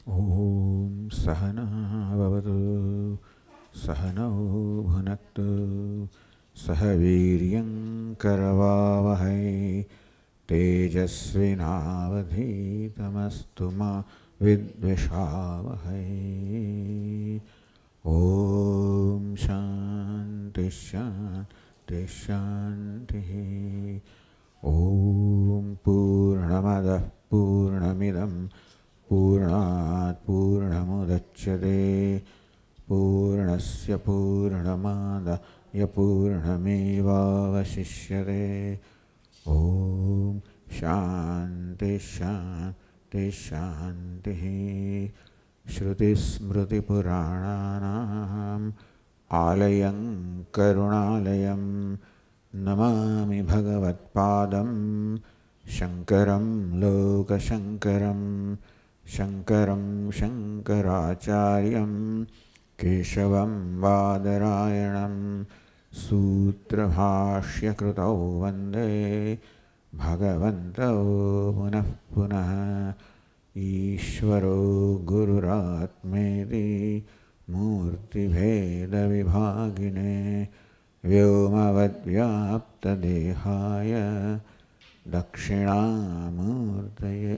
ॐ सहना भवतु सहनौ भुनक्तु सह वीर्यं करवावहै तेजस्विनावधीतमस्तु मा विद्विषावहै। ॐ शान्ति शान्ति शान्तिः। ॐ पूर्णमदः पूर्णमिदं पूर्णात् पूर्णमुदच्यते पूर्णस्य पूर्णमादाय पूर्णमेवावशिष्यते। ॐ शान्ति शान्ति शान्तिः। श्रुतिस्मृतिपुराणानाम् आलयं करुणालयं नमामि भगवत्पादं शङ्करं लोकशङ्करं शङ्करं शङ्कराचार्यं केशवं बादरायणं सूत्रभाष्यकृतौ वन्दे भगवन्तौ पुनः पुनः। ईश्वरो गुरुरात्मेति मूर्तिभेदविभागिने व्योमवद्व्याप्तदेहाय दक्षिणामूर्तये।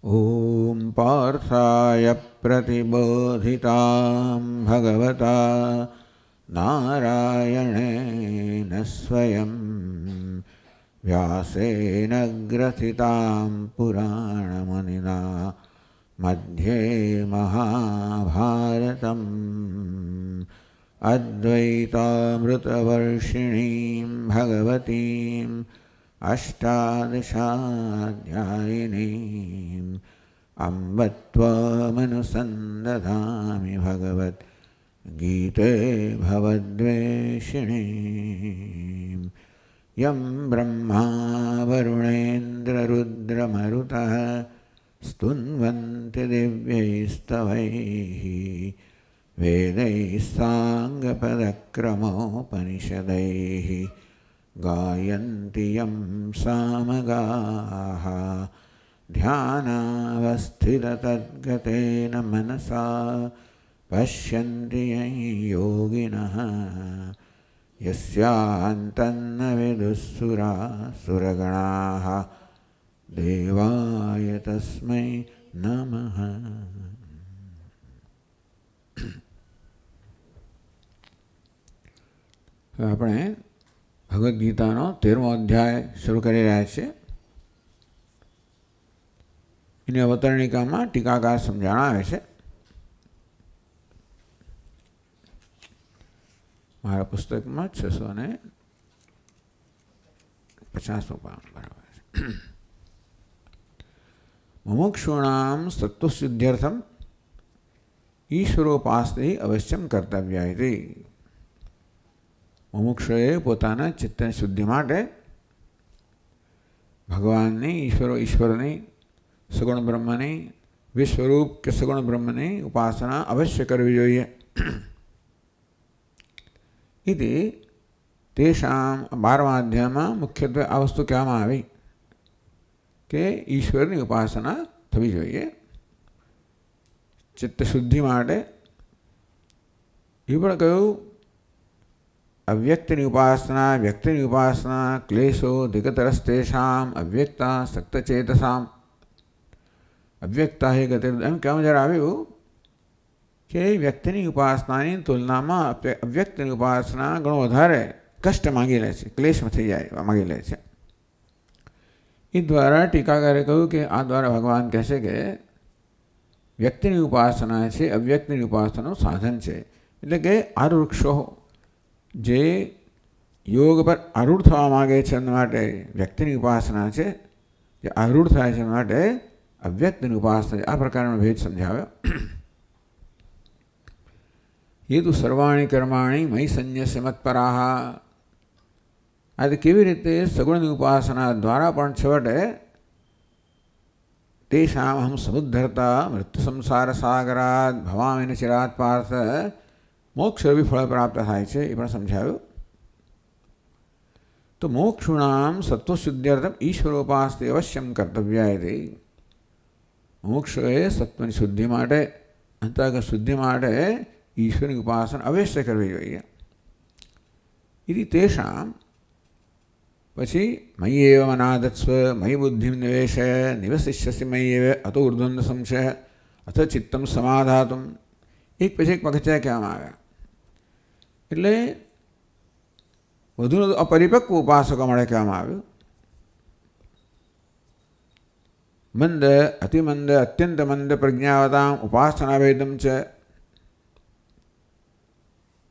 ॐ पार्थाय प्रतिबोधितां भगवता नारायणेन स्वयं व्यासेन ग्रथितां पुराणमुनिना मध्ये महाभारतम् अद्वैतामृतवर्षिणीं भगवतीम् अष्टादशाध्यायिनीम् अम्ब त्वामनुसन्दधामि भगवद्गीते भवद्वेषिणीम्। यं ब्रह्मा वरुणेन्द्ररुद्रमरुतः स्तुन्वन्ति दिव्यैस्तवैः वेदैः साङ्गपदक्रमोपनिषदैः गायन्ति यं सामगाः ध्यानावस्थिततद्गतेन मनसा पश्यन्ति यं योगिनः यस्यान्तन्न विदुःसुरासुरगणाः देवाय तस्मै नमः। આપણે ભગવદ્ ગીતાનો 13મો અધ્યાય શરૂ કરી રહ્યા છીએ. એની અવતરણિકામાં ટીકાકાર સમજાવે છે. મારા પુસ્તકમાં 650 પાન બરાબર છે. મુમુક્ષૂણાં સત્વશુદ્ધ્યર્થમ ઈશ્વરોપાસને અવશ્યમ કર્તવ્ય ઇતિ. મુમુક્ષુએ પોતાના ચિત્તની શુદ્ધિ માટે ભગવાનની ઈશ્વરની સગુણ બ્રહ્મની વિસ્વરૂપ કે સગુણ બ્રહ્મની ઉપાસના અવશ્ય કરવી જોઈએ. इति तेषां 12મા અધ્યાયમાં મુખ્યત્વે આ વસ્તુ કહેવામાં આવી કે ઈશ્વરની ઉપાસના થવી જોઈએ ચિત્તશુદ્ધિ માટે. એ પણ કહ્યું અવ્યક્તની ઉપાસના વ્યક્તિની ઉપાસના ક્લેશો દિગતરસ્તેષામ અવ્યક્તા સક્તચેતસામ. અવ્યક્તા હે ગતિ એમ કહેવામાં જ્યારે આવ્યું કે વ્યક્તિની ઉપાસનાની તુલનામાં અવ્યક્તની ઉપાસના ઘણો વધારે કષ્ટ માગી લે છે, ક્લેશમાં થઈ જાય માગી લે છે. એ દ્વારા ટીકાકારે કહ્યું કે આ દ્વારા ભગવાન કહેશે કે વ્યક્તિની ઉપાસના છે અવ્યક્તિની ઉપાસનાનું સાધન છે. એટલે કે આરુક્ષો જે યોગ પર આરૂઢ થવા માગે છે એના માટે વ્યક્તિની ઉપાસના છે, જે આરૂઢ થાય છે એના માટે અવ્યક્તિની ઉપાસના છે. આ પ્રકારનો ભેદ સમજાવ્યો. ये तो सर्वाणी कर्माणी मयि संन्यस्य मत्पराः. आज केवी रीते सगुण उपासना द्वारा पण छवटे तेषाम् अहं समुद्धरता मृत्यु संसार सागरात् भवामि न चिरात् पार्थ मोक्ष भी फल प्राप्त थाय छे ए पण समझाव्युं. तो मोक्षुणां सत्वशुद्ध्यर्थम ईश्वरोपासते अवश्यम कर्तव्या इति. મોક્ષ એ સત્વની શુદ્ધિ માટે, અંતઃકરણ શુદ્ધિ માટે ઈશ્વરની ઉપાસના અવશ્ય કરવી જોઈએ. ઇતિ તેષામ પછી મય્યેવ મનાદત્સ્વ મયી બુદ્ધિમ નિવેશય નિવસિષ્યસી મય્યેવ અતો ઉર્ધ્વન સંશય અથ ચિત્તમ સમાધાતુમ. એક પછી એક પગથિયા કહેવામાં આવ્યા. એટલે વધુ અપરિપક્વ ઉપાસકો માટે કહેવામાં આવ્યું. મંદ અતિમંદ અત્યંત મંદ પ્રજ્ઞાવતામ ઉપાસના ભેદમ છે.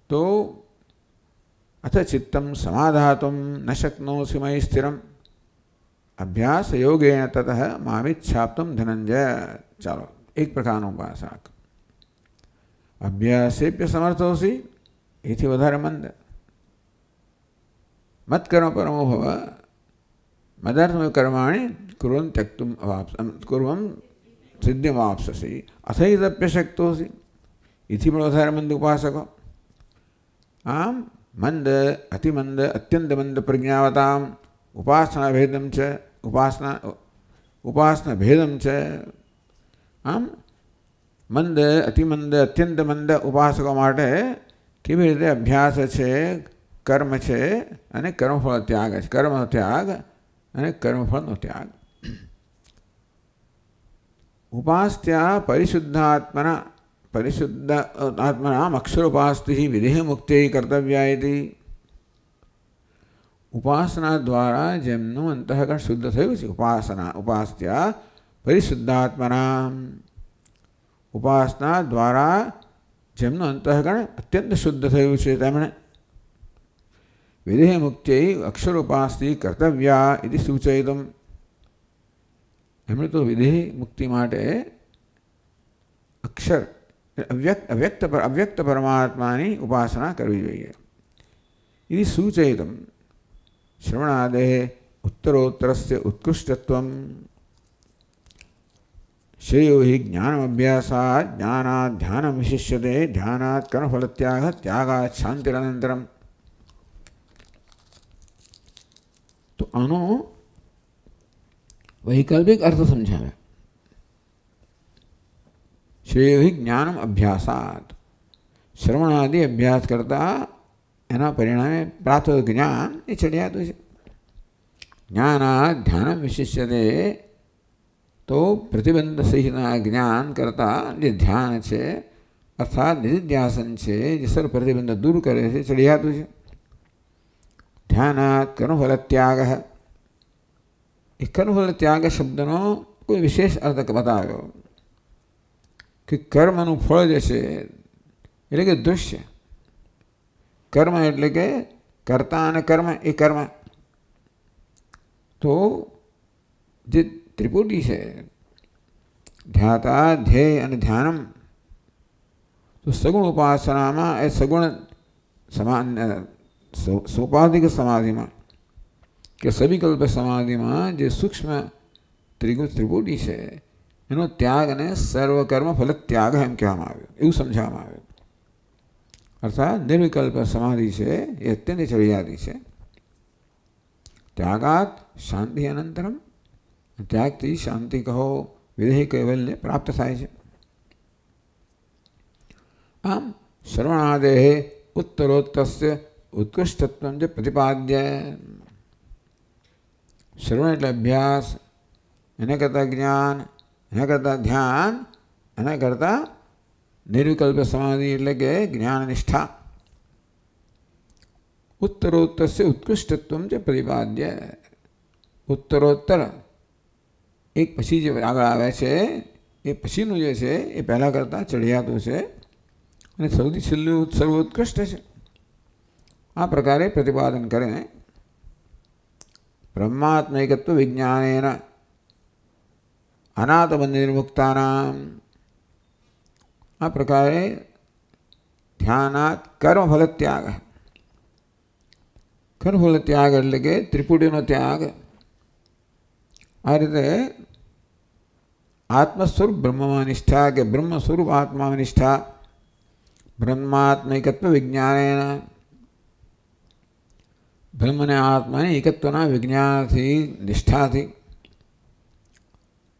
તો અથ ચિત્તમ સમાધાતુમ ન શક્નોસि મયि સ્થિરમ અભ્યાસ યોગેન તતઃ મામિચ્છાપ્તુમ ધનંજય. ચાલો, એક પ્રકારનો ઉપાસક અભ્યાસેપ્ય સમર્થોસી, એથી વધારે મંદ. મત્કર્મ પરમો ભવ મદર્થમ કર્માણિ કુર્વન ત્યક્તુમ કુર્વમ સિદ્ધિમાપ્સ્યસી અથૈતપ્યશક્તોસી. એથી પણ વધારે મંદ ઉપાસકો. આમ મંદ અતિમંદ અત્યંત મંદ પ્રજ્ઞાવતામ ઉપાસના ભેદમ છે. ઉપાસના ભેદમ છે. આમ મંદ અતિમંદ અત્યંત મંદ ઉપાસકો માટે કેવી રીતે અભ્યાસ છે, કર્મ છે અને કર્મફળ ત્યાગ છે. કર્મનો ત્યાગ અને કર્મફળનો ત્યાગ. ઉપાસ્ત્યા પરિશુદ્ધાત્મનામ અક્ષરોપાસ્તિ વિદેહ મુક્તિ કર્તવ્યા ઇતિ. ઉપાસના દ્વારા જેમનું અંતઃકરણ શુદ્ધ થયું છે, ઉપાસ્ત્યા પરિશુદ્ધાત્મનામ, ઉપાસના દ્વારા જેમનું અંતઃકરણ અત્યંત શુદ્ધ થયું છે તેમણે વિદેહ મુક્તિ અક્ષરોપાસ્તિ કર્તવ્યા ઇતિ સૂચયિતમ. એમણે તો વિદેહ મુક્તિ માટે અક્ષર અવ્યક્ત પરમાત્માની ઉપાસના કરવી જોઈએ. ઇતિ સૂચયિતમ. શ્રવણાદેહ ઉત્તરોત્તરસ્ય ઉત્કૃષ્ટત્વમ શ્રેયો હિ જ્ઞાનમભ્યાસાત જ્ઞાનાત ધ્યાનમ વિશિષ્યતે ધ્યાનાત કર્મફલત્યાગ ત્યાગાત શાંતિરનંતરમ. તો આનો વૈકલ્પિક અર્થ સમજાવે. શ્રેયો હિ જ્ઞાનમ અભ્યાસાત, શ્રવણાદિ અભ્યાસ કરતા એના પરિણામે પ્રાપ્ત જ્ઞાન એ ચડિયાતું છે. જ્ઞાનાત ધ્યાનમ વિશિષ્યતે, તો પ્રતિબંધ સહિતના જ્ઞાન કરતાં જે ધ્યાન છે અર્થાત નિધિધ્યાસન છે, જે સર્વ પ્રતિબંધ દૂર કરે છે, ચડિયાતું છે. ધ્યાનાત કર્મફલ ત્યાગ. એ કર્મફલ ત્યાગ શબ્દનો કોઈ વિશેષ અર્થ બતાવ્યો કે કર્મનું ફળ જે છે એટલે કે દૃશ્ય. કર્મ એટલે કે કર્તા અને કર્મ એ કર્મ. તો જે ત્રિપુટી છે ધ્યાતા ધ્યેય અને ધ્યાનમ, તો સગુણ ઉપાસનામાં એ સગુણ સોપાધિક સમાધિમાં કે સવિકલ્પ સમાધિમાં જે સૂક્ષ્મ ત્રિપુટી છે એનો ત્યાગ અને સર્વકર્મ ફલ ત્યાગ એમ કહેવામાં આવ્યો, એવું સમજાવવામાં આવ્યું. અર્થાત નિર્વિકલ્પ સમાધિ છે એ અત્યંત ચડિયાતી છે. ત્યાગાત શાંતિ અનંતરમ, ત્યાગથી શાંતિ કહો વિદેહ કૈવલ્ય પ્રાપ્ત થાય છે. આમ શ્રવણાદેહ ઉત્તરોત્તરસ્ય ઉત્કૃષ્ટત્વમ જે પ્રતિપાદ્ય. શ્રવણ એટલે અભ્યાસ, એના કરતાં જ્ઞાન, એના કરતાં ધ્યાન, એના કરતાં નિર્વિકલ્પ સમાધિ એટલે કે જ્ઞાન નિષ્ઠા. ઉત્તરોત્તરસ્ય ઉત્કૃષ્ટત્વમ જે પ્રતિપાદ્ય. ઉત્તરોત્તર એક પછી જે આગળ આવે છે એ પછીનું જે છે એ પહેલાં કરતાં ચડિયાતું છે અને સૌથી છેલ્લું સર્વોત્કૃષ્ટ છે. આ પ્રકારે પ્રતિપાદન કરે. બ્રહ્માત્મૈકત્વ વિજ્ઞાનેન અનાથબંધ નિર્મુક્તાનામ. આ પ્રકારે ધ્યાનાત કર્મફલ ત્યાગ. કર્મફલ ત્યાગ એટલે કે ત્રિપુટીનો ત્યાગ. આ રીતે આત્મસ્વરૂપ બ્રહ્મમાં નિષ્ઠા કે બ્રહ્મ સ્વરૂપ આત્મામાં નિષ્ઠા. બ્રહ્માત્મૈકત્વ વિજ્ઞાનેન, બ્રહ્મને આત્માની એકત્વના વિજ્ઞાનથી નિષ્ઠાથી.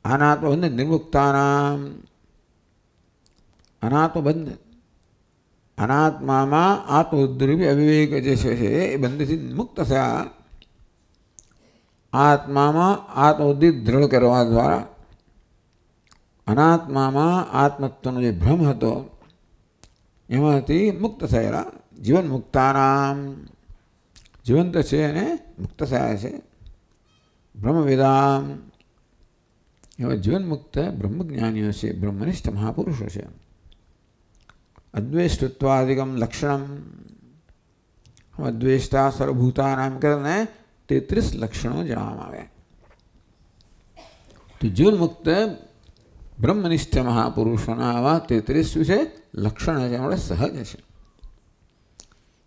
અનાત્મબંધ નિર્મુક્તાનામ, અનાત્મબંધ અનાત્મામાં આત્મબુદ્ધિરૂપી અવિવેક જે છે એ બંધથી મુક્ત થયા. આત્મામાં આત્મબુદ્ધિ દ્રઢ કરવા દ્વારા અનાત્મામાં આત્મત્વનો જે ભ્રમ હતો એમાંથી મુક્ત થયેલા જીવન મુક્તાનામ, જીવંત છે અને મુક્ત થયા છે. બ્રહ્મવેદામ, એવા જીવન મુક્ત બ્રહ્મજ્ઞાનીઓ છે, બ્રહ્મનિષ્ઠ મહાપુરુષો છે. અદ્વેષ્ટત્વાદિકમ લક્ષણમ, અદ્વેષ્ટા સર્વભૂતાનામ કરીને 33 લક્ષણો જણાવવામાં આવ્યા. તો જીવન મુક્ત બ્રહ્મનિષ્ઠ મહાપુરુષોના આવા 33 શું છે લક્ષણ છે, આપણે સહજ છે.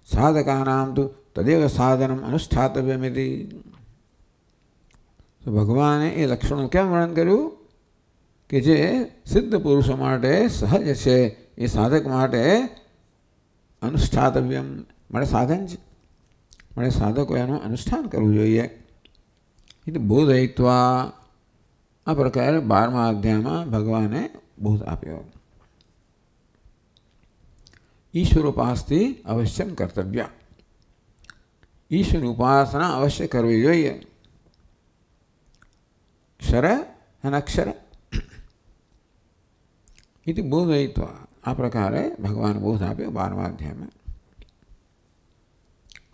સાધકાનામ તો તદેવ સાધનમ અનુષ્ઠાતવ્યમિતિ, તો ભગવાને એ લક્ષણો કેમ વર્ણન કર્યું કે જે સિદ્ધ પુરુષો માટે સહજ છે, એ સાધક માટે અનુષ્ઠાતવ્યમ માટે સાધન છે, માટે સાધકો એનું અનુષ્ઠાન કરવું જોઈએ. એટલે બોધયિત્વા, આ પ્રકારે 12મા અધ્યાયમાં ભગવાને બોધ આપ્યો. ઈશ્વરોપાસથી અવશ્યમ કર્તવ્ય, ઈશ્વર ઉપાસના અવશ્ય કરવી જોઈએ. ક્ષર અને અક્ષર ઇતિ બોધયિત્વા, આ પ્રકારે ભગવાન બોધ આપ્યો 12મા અધ્યાયમાં.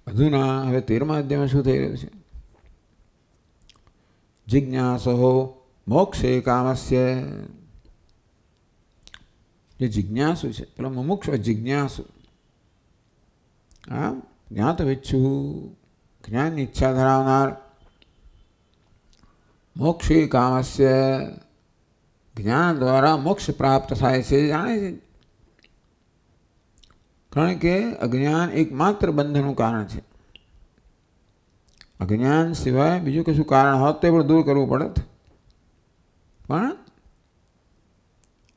અધુના હવે 13મા અધ્યાયમાં શું થઈ રહ્યું છે? જિજ્ઞાસો મોક્ષે કામસ્ય, જે જિજ્ઞાસુ છે પેલો મુમુક્ષ જિજ્ઞાસુ, આ જ્ઞાતવિચ્છુ જ્ઞાનની ઈચ્છા ધરાવનાર, મોક્ષે કામસ્ય જ્ઞાન દ્વારા મોક્ષ પ્રાપ્ત થાય છે જાણે છે. કારણ કે અજ્ઞાન એકમાત્ર બંધનનું કારણ છે. અજ્ઞાન સિવાય બીજું કશું કારણ હોત તો પણ દૂર કરવું પડત, પણ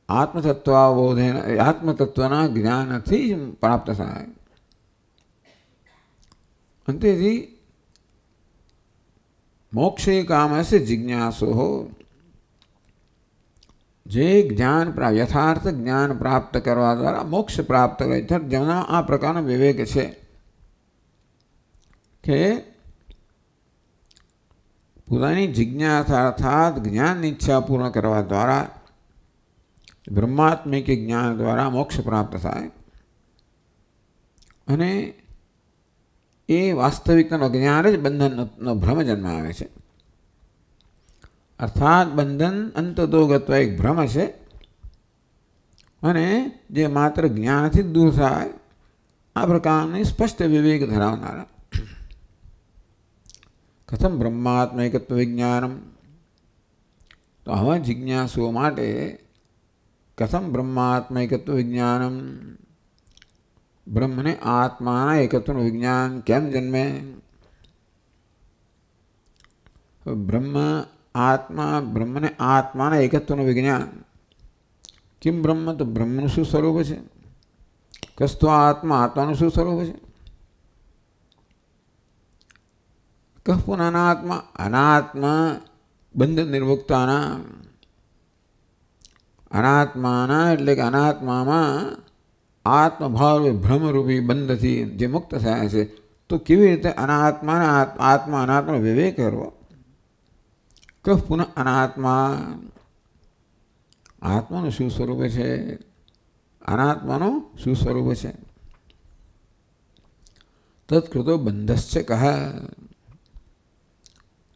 આત્મતત્વાવબોધે આત્મતત્વના જ્ઞાનથી જ પ્રાપ્ત થાય. અંતેથી મોક્ષે કામસ્ય જિજ્ઞાસો, જે જ્ઞાન યથાર્થ જ્ઞાન પ્રાપ્ત કરવા દ્વારા મોક્ષ પ્રાપ્ત કરે છે, જેમના આ પ્રકારનો વિવેક છે કે પોતાની જિજ્ઞાસા અર્થાત જ્ઞાનની ઈચ્છા પૂર્ણ કરવા દ્વારા બ્રહ્માત્મિક જ્ઞાન દ્વારા મોક્ષ પ્રાપ્ત થાય. અને એ વાસ્તવિકતાનો જ્ઞાન જ બંધનનો ભ્રમ જન્માવે છે. અર્થાત બંધન અંતતોગત્વ એક ભ્રમ છે, અને જે માત્ર જ્ઞાનથી જ દૂર થાય આ પ્રકારની સ્પષ્ટ વિવેક ધરાવનારા. કથમ બ્રહ્માત્મૈકત્વ વિજ્ઞાનમ, તો આવા જિજ્ઞાસુઓ માટે કથમ બ્રહ્માત્મૈકત્વ વિજ્ઞાનમ, બ્રહ્મને આત્માના એકત્વનું વિજ્ઞાન કેમ જન્મે? બ્રહ્મને આત્માના એકત્વનું વિજ્ઞાન. કિમ બ્રહ્મ, તો બ્રહ્મનું શું સ્વરૂપ છે? કસ્તો આત્મા, આત્માનું શું સ્વરૂપ છે? કહ પુનઃ અનાત્મા, અનાત્મા બંધ નિર્મુક્તાના, અનાત્માના એટલે કે અનાત્મામાં આત્મભાવ ભ્રમરૂપી બંધથી જે મુક્ત થયા છે, તો કેવી રીતે અનાત્માના આત્મા અનાત્માનો વિવેક કરવો? કહ પુનઃ અનાત્મા, આત્માનું શું સ્વરૂપ છે? અનાત્માનું શું સ્વરૂપ છે? તત્કૃતો બંધશ્ચ કહ,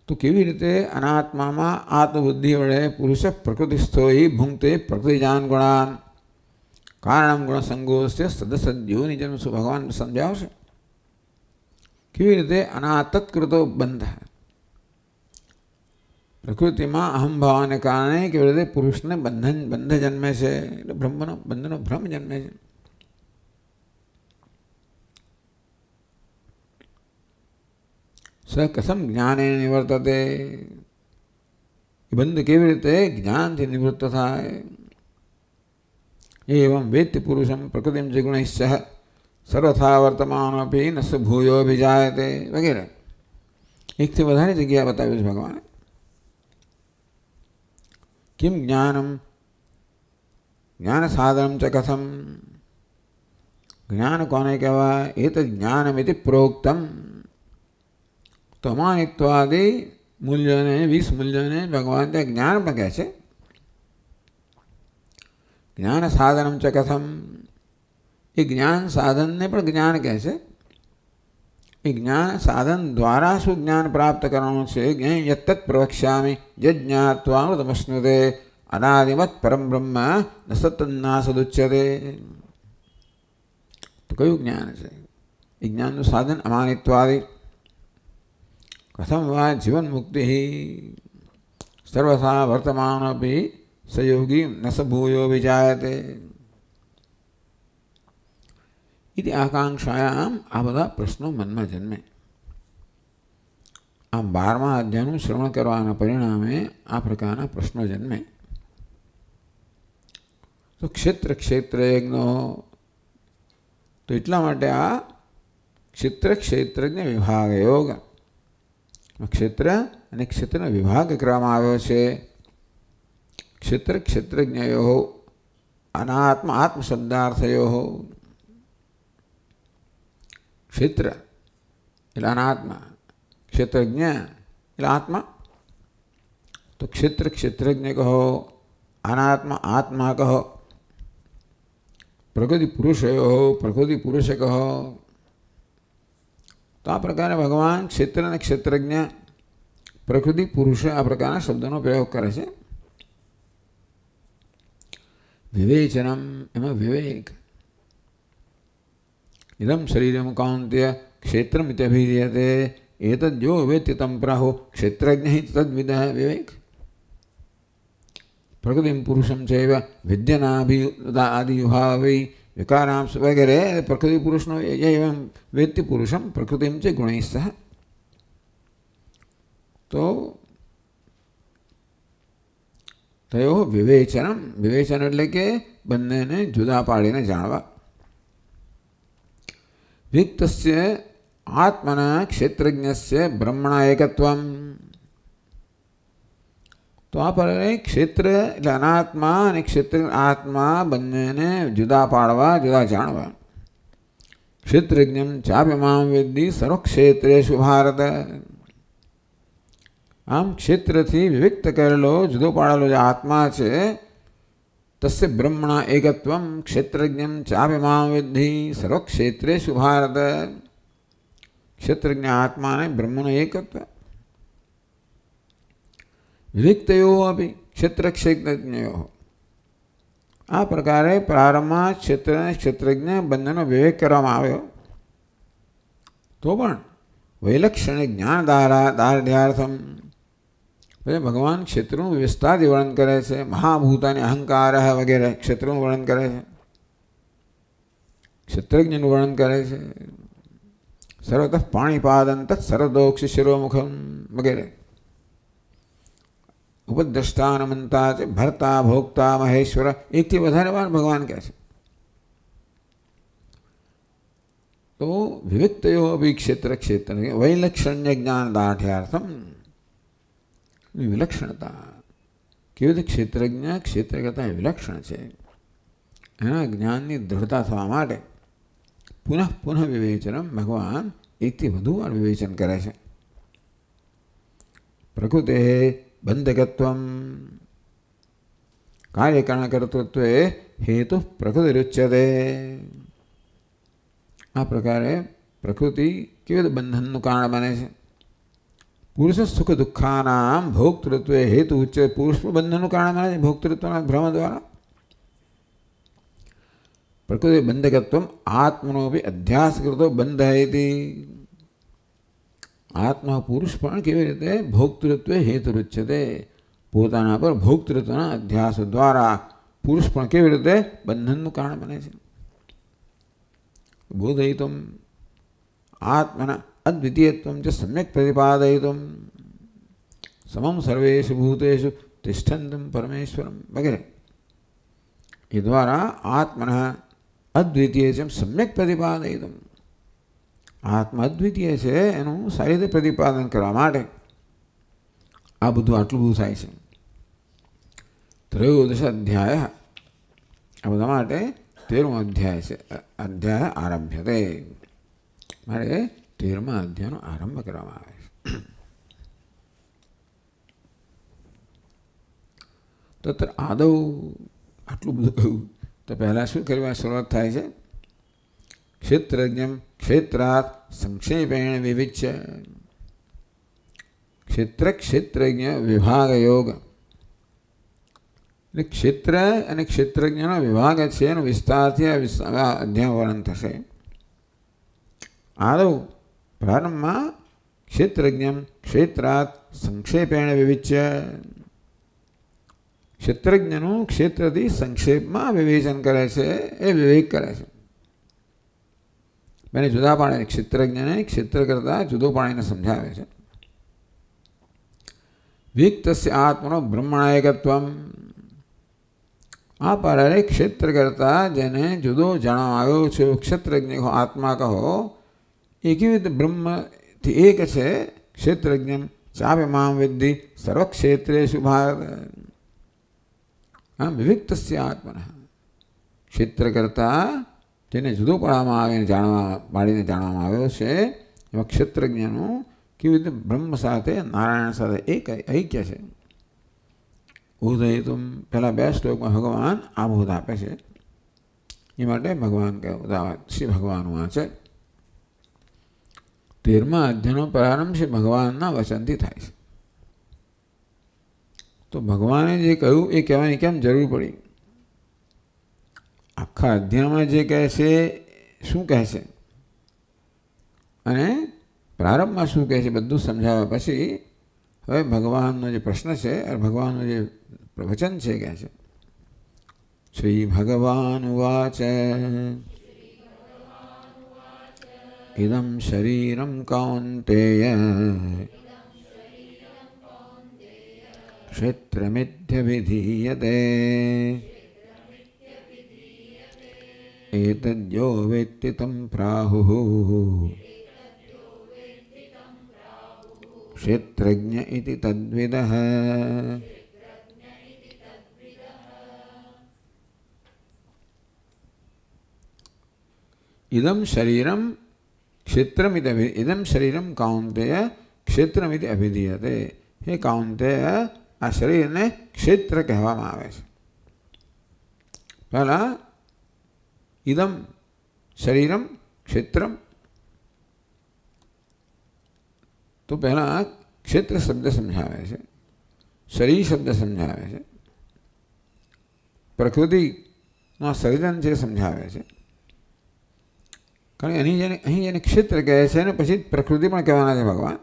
તો કેવી રીતે અનાત્મામાં આત્મબુદ્ધિ વડે પુરુષ પ્રકૃતિસ્થો ભૂંગતે પ્રકૃતિજાન ગુણાન કારણમ ગુણ સંગોસ્ય સદસદ્યોની જન્મ શું ભગવાન સમજાવશે. કેવી રીતે તત્કૃતો બંધ, પ્રકૃતિમાં અહંભાવને કારણે કેવી રીતે પુરુષને બંધ જન્મે છે, એટલે બંધનો ભ્રમ જન્મે છે. સ કથમ જ્ઞાને નિવર્તતે, બંધ કેવી રીતે જ્ઞાનથી નિવૃત્ત થાય. એવં વેત્તિ પુરુષમ પ્રકૃતિમ જગુણૈશ્ચ સર્વથા વર્તમાનોપી ન ભૂયો અભિજાયતે વગેરે. એકથી વધારે જગ્યા બતાવી છે ભગવાને. કિમ જ્ઞાનમ જ્ઞાન સાધનમ ચ કથમ જ્ઞાન કોને કહેવાય? એ તો જ્ઞાનમિતિ પ્રોક્તમ. તો અમાનિત્વાદિ મૂલ્યોને 20 મૂલ્યોને ભગવાન ત્યાં જ્ઞાન પણ કહે છે. જ્ઞાન સાધનમ ચ કથમ, એ જ્ઞાન સાધનને પણ જ્ઞાન કહે છે. એ જ્ઞાન સાધન દ્વારા શું જ્ઞાન પ્રાપ્ત કરવાનું છે? યત્તત્ પ્રવક્ષ્યામિ યજ્ઞાત્વામૃતમશ્નુતે અનાદિમત પરમ બ્રહ્મ ન સતન્નાસદુચ્યતે. તો કયું જ્ઞાન છે? એ જ્ઞાનનું સાધન અમાનિત્વાદિ. કથમ વા જીવન મુક્તિ સર્વથા વર્તમાનોપી સયોગી ન સ ભૂયો વિજાયતે ઇતિ આકાંક્ષાયામ. આ બધા પ્રશ્નો મનમાં જન્મે. આમ 12મા અધ્યાયનું શ્રવણ કરવાના પરિણામે આ પ્રકારના પ્રશ્નો જન્મે. તો ક્ષેત્ર ક્ષેત્રજ્ઞો, તો એટલા માટે આ ક્ષેત્ર ક્ષેત્રજ્ઞ વિભાગ યોગ, ક્ષેત્ર અને ક્ષેત્રનો વિભાગ કરવામાં આવ્યો છે. ક્ષેત્ર ક્ષેત્રજ્ઞયો અનાત્મ આત્મશબ્દાર્થયો. ક્ષેત્ર એટલે અનાત્મા, ક્ષેત્રજ્ઞ એટલે આત્મા. તો ક્ષેત્ર ક્ષેત્રજ્ઞ કહો, અનાત્મા આત્મા કહો, પ્રકૃતિ પુરુષયો પ્રકૃતિ પુરુષ કહો. તો આ પ્રકારે ભગવાન ક્ષેત્ર અને ક્ષેત્રજ્ઞ, પ્રકૃતિ પુરુષ આ પ્રકારના શબ્દોનો પ્રયોગ કરે છે. વિવેચનમ, એમાં વિવેક. ઇદમ શરીરમ કૌંત્ય ક્ષેત્રમિત્યભિધીયતે એતદ્યો વેત્ય તમ પ્રાહો ક્ષેત્રજ્ઞ તદ્વિદ. વિવેક. પ્રકૃતિમ પુરુષમ ચૈવ વિદ્યનાભિયુહાવૈ વિકારાંશ વગેરે. પ્રકૃતિ પુરુષનો એવં વેત્ય પુરુષમ પ્રકૃતિમ ચ ગુણૈઃ સહ. તો તયો વિવેચનમ, વિવેચન એટલે કે બંનેને જુદા પાડીને જાણવા. વિક્તસ્ય આત્મના ક્ષેત્રજ્ઞસ્ય બ્રહ્મણા એકત્વમ. તો આ પર ક્ષેત્ર એટલે અનાત્મા અને ક્ષેત્ર આત્મા બંનેને જુદા પાડવા, જુદા જાણવા. ક્ષેત્રજ્ઞમ ચાપ્યમામ વિદ્ધિ સર્વક્ષેત્રેષુ ભારત. આમ ક્ષેત્રથી વિવિક્ત કરેલો, જુદો પાડેલો જે આત્મા છે, તસ્ય બ્રહ્મણા એકત્વમ ક્ષેત્રજ્ઞમ ચાપ્યમામ વિદ્ધિ સર્વક્ષેત્રેષુ ભારત. ક્ષેત્રજ્ઞ આત્મા અને બ્રહ્મનું એકત્વ. વિવિક્તયો અપી ક્ષેત્ર ક્ષેત્રજ્ઞયો. આ પ્રકારે પ્રારંભમાં ક્ષેત્ર અને ક્ષેત્રજ્ઞ બંનેનો વિવેક કરવામાં આવ્યો. તો પણ વૈલક્ષણ્ય જ્ઞાન દાર્ઢ્યાર્થમ, પછી ભગવાન ક્ષેત્રનું વિસ્તારથી વર્ણન કરે છે. મહાભૂતાની અહંકાર વગેરે ક્ષેત્રનું વર્ણન કરે છે, ક્ષેત્રજ્ઞનું વર્ણન કરે છે. સર્વતઃ પાણીપાદન તત્ સર્વદોક્ષ શિરોમુખમ વગેરે. ઉપદ્રષ્ટાનમંતા છે, ભર્તા ભોગતા મહેશ્વર, એકથી વધારે વાર ભગવાન કહે છે. તો વિવિક્તયો અભિ ક્ષેત્ર ક્ષેત્ર વૈલક્ષણ્ય જ્ઞાન દાઢ્યાર્થમ. વિલક્ષણતા કેવી રીતે ક્ષેત્રજ્ઞ ક્ષેત્ર કરતાં વિલક્ષણ છે, એના જ્ઞાનની દ્રઢતા થવા માટે પુનઃ પુનઃ વિવેચનમ, ભગવાન એકથી વધુ વાર વિવેચન કરે છે. પ્રકૃતે બંધકત્વમ કાર્યકારણકર્તૃત્વે હેતુ પ્રકૃતિરુચ્યતે. આ પ્રકારે પ્રકૃતિ કેવી રીતે બંધનનું કારણ બને છે. પુરુષ સુખ દુઃખાનામ ભોક્તૃત્વે હેતુ ઉચ્ચતે. પુરુષ બંધનનું કારણ બને છે ભોક્તૃત્વના ભ્રમ દ્વારા. પ્રકૃતિ બંધકત્વમ આત્મનોપી અધ્યાસકૃતો બંધયતિ. આત્મા પુરુષ પણ કેવી રીતે ભોક્તૃત્વે હેતુરુચ્યતે, પોતાના પર ભોક્તૃત્વના અધ્યાસ દ્વારા પુરુષ પણ કેવી રીતે બંધનનું કારણ બને છે. બોધયિતુમ આત્મના અદ્વિતીયત્વમ ચ સમ્યક પ્રતિપાદયિતુમ સમમ સર્વેષુ ભૂતેષુ તિષ્ઠન્તમ પરમેશ્વરમ વગેરે. એ દ્વારા આત્મના અદ્વિતીય છે સમ્યક પ્રતિપાદયિતુમ, આત્મા અદ્વિતીય છે એનું સારી રીતે પ્રતિપાદન કરવા માટે આ બધું આટલું બધું થાય છે. ત્રયોદશ અધ્યાય. આ બધા માટે 13મો અધ્યાય છે. અધ્યાય આરભ્યતે, મારે 13મા અધ્યાયનો આરંભ કરવામાં આવે છે. તો આદૌ આટલું બધું કહ્યું તો પહેલાં શું કરવા શરૂઆત થાય છે? ક્ષેત્રજ્ઞમ ક્ષેત્રાત સંક્ષેપેણ વિવિચ્ય. ક્ષેત્રજ્ઞ વિભાગ યોગ, એટલે ક્ષેત્ર અને ક્ષેત્રજ્ઞનો વિભાગ છે એનો વિસ્તારથી અધ્યાય વર્ણન થશે. આદૌ પ્રારંભમાં ક્ષેત્રજ્ઞમ ક્ષેત્રાત સંક્ષેપેણ વિવિચ્ય. ક્ષેત્રજ્ઞનું ક્ષેત્રથી સંક્ષેપમાં વિવેચન કરે છે, એ વિવેક કરે છે. એને જુદા પાડીને ક્ષેત્રજ્ઞને ક્ષેત્ર કરતાં જુદો પાડીને સમજાવે છે. વિક્તસ્ય આત્મનો બ્રહ્મણાયકત્વમ. આ પારાએ ક્ષેત્ર કરતાં જેને જુદો જાણવામાં આવ્યો છે ક્ષેત્રજ્ઞ આત્મા કહો, એકીવિધ બ્રહ્મથી એક છે. ક્ષેત્રજ્ઞમ ચાપ્યમામ વિદ્ધિ સર્વક્ષેત્રેષુ ભારત. આમ વિવિક્તસ્ય આત્મના, ક્ષેત્ર કરતાં જેને જુદો પાડવામાં આવે જાણવામાં આવ્યો છે એવા ક્ષેત્રજ્ઞનું કેવી રીતે બ્રહ્મ સાથે નારાયણ સાથે એક ઐક્ય છે. ઉદયતુમ પહેલાં 2 શ્લોકમાં ભગવાન આબોધ આપે છે. એ માટે ભગવાન શ્રી ભગવાન વાંચે. 13મા અધ્યાયનો પ્રારંભ શ્રી ભગવાનના વચનથી થાય છે. તો ભગવાને જે કહ્યું એ કહેવાની કેમ જરૂર પડી? આખા અધ્યાયમાં જે કહે છે શું કહે છે અને પ્રારંભમાં શું કહે છે બધું સમજાવ્યા પછી હવે ભગવાનનો જે પ્રશ્ન છે અને ભગવાનનું જે વચન છે કહે છે. શ્રી ભગવાન ઉવાચ ઇદં શરીરમ કૌન્તેય ક્ષેત્રમિત્યવિધીયતે એતદ્યો વેત્તિ तं પ્રાહુઃ ક્ષેત્રજ્ઞ ઇતિ તદ્વિદઃ. ઇદં શરીરમ ક્ષેત્રમિતિ ઇદં શરીરમ કૌન્તેય ક્ષેત્રમિતિ અભિધીયતે. હે કૌન્તેય, આ શરીરને ક્ષેત્ર કહેવામાં આવે છે. પહેલાં ઇદમ શરીરમ ક્ષેત્રમ, તો પહેલાં ક્ષેત્ર શબ્દ સમજાવે છે, શરીર શબ્દ સમજાવે છે, પ્રકૃતિનું સર્જન છે સમજાવે છે. કારણ કે અહીં જેને ક્ષેત્ર કહે છે અને પછી પ્રકૃતિ પણ કહેવાના છે ભગવાન.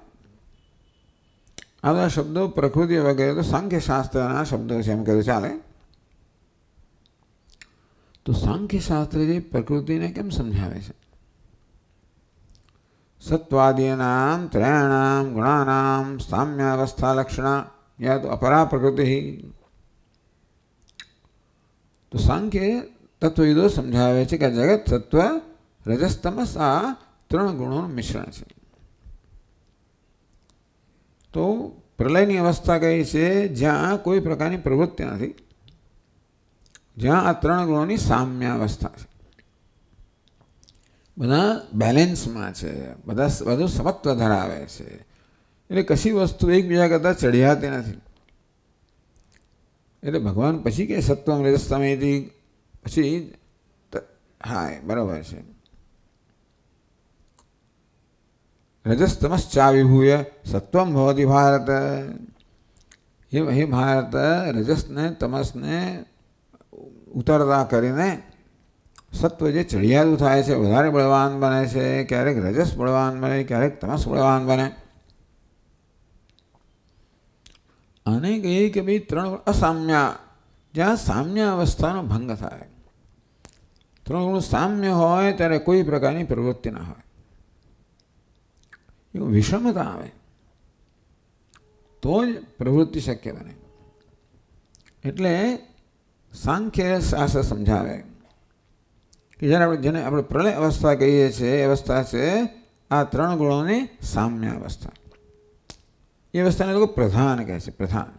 આ બધા શબ્દો પ્રકૃતિ વગેરે તો સાંખ્યશાસ્ત્રના શબ્દો છે એમ કહેવું ચાલે. તો સાંખ્યશાસ્ત્ર જે પ્રકૃતિને કેમ સમજાવે છે? સત્વાદીનામ ત્રયાણામ ગુણાનામ સામ્યાવસ્થા લક્ષણા યા તો અપરા પ્રકૃતિ. તો સાંખ્ય તત્વવિદો સમજાવે છે કે જગત સત્વ રજસ તમસ આ 3 ગુણોનું મિશ્રણ છે. તો પ્રલયની અવસ્થા કઈ છે? જ્યાં કોઈ પ્રકારની પ્રવૃત્તિ નથી, જ્યાં આ 3 ગુણોની સામ્ય અવસ્થા છે, બધા બેલેન્સમાં છે, બધું સમત્વ ધરાવે છે. એટલે કશી વસ્તુ એકબીજા કરતાં ચઢિયાતી નથી. એટલે ભગવાન પછી કે સત્વમ રજસ્તમેથી પછી હા બરાબર છે. રજસ્તમશ્ચા વિભૂય સત્વમ ભવતિ ભારત. હે ભારત, રજસને તમસને ઉતરતા કરીને સત્વ જે ચડિયાતું થાય છે, વધારે બળવાન બને છે. ક્યારેક રજસ બળવાન બને, ક્યારેક તમસ બળવાન બને. અને કહીએ કે ભાઈ 3 અસામ્ય, જ્યાં સામ્ય અવસ્થાનો ભંગ થાય. 3 ગુણ સામ્ય હોય ત્યારે કોઈ પ્રકારની પ્રવૃત્તિ ના હોય, એવું વિષમતા આવે તો જ પ્રવૃત્તિ શક્ય બને. એટલે સાંખ્ય શાસ્ત્ર સમજાવે કે જ્યારે જેને આપણે પ્રલય અવસ્થા કહીએ છીએ એ અવસ્થા છે આ 3 ગુણોની સામ્ય અવસ્થા. એ અવસ્થાને લોકો પ્રધાન કહે છે, પ્રધાન.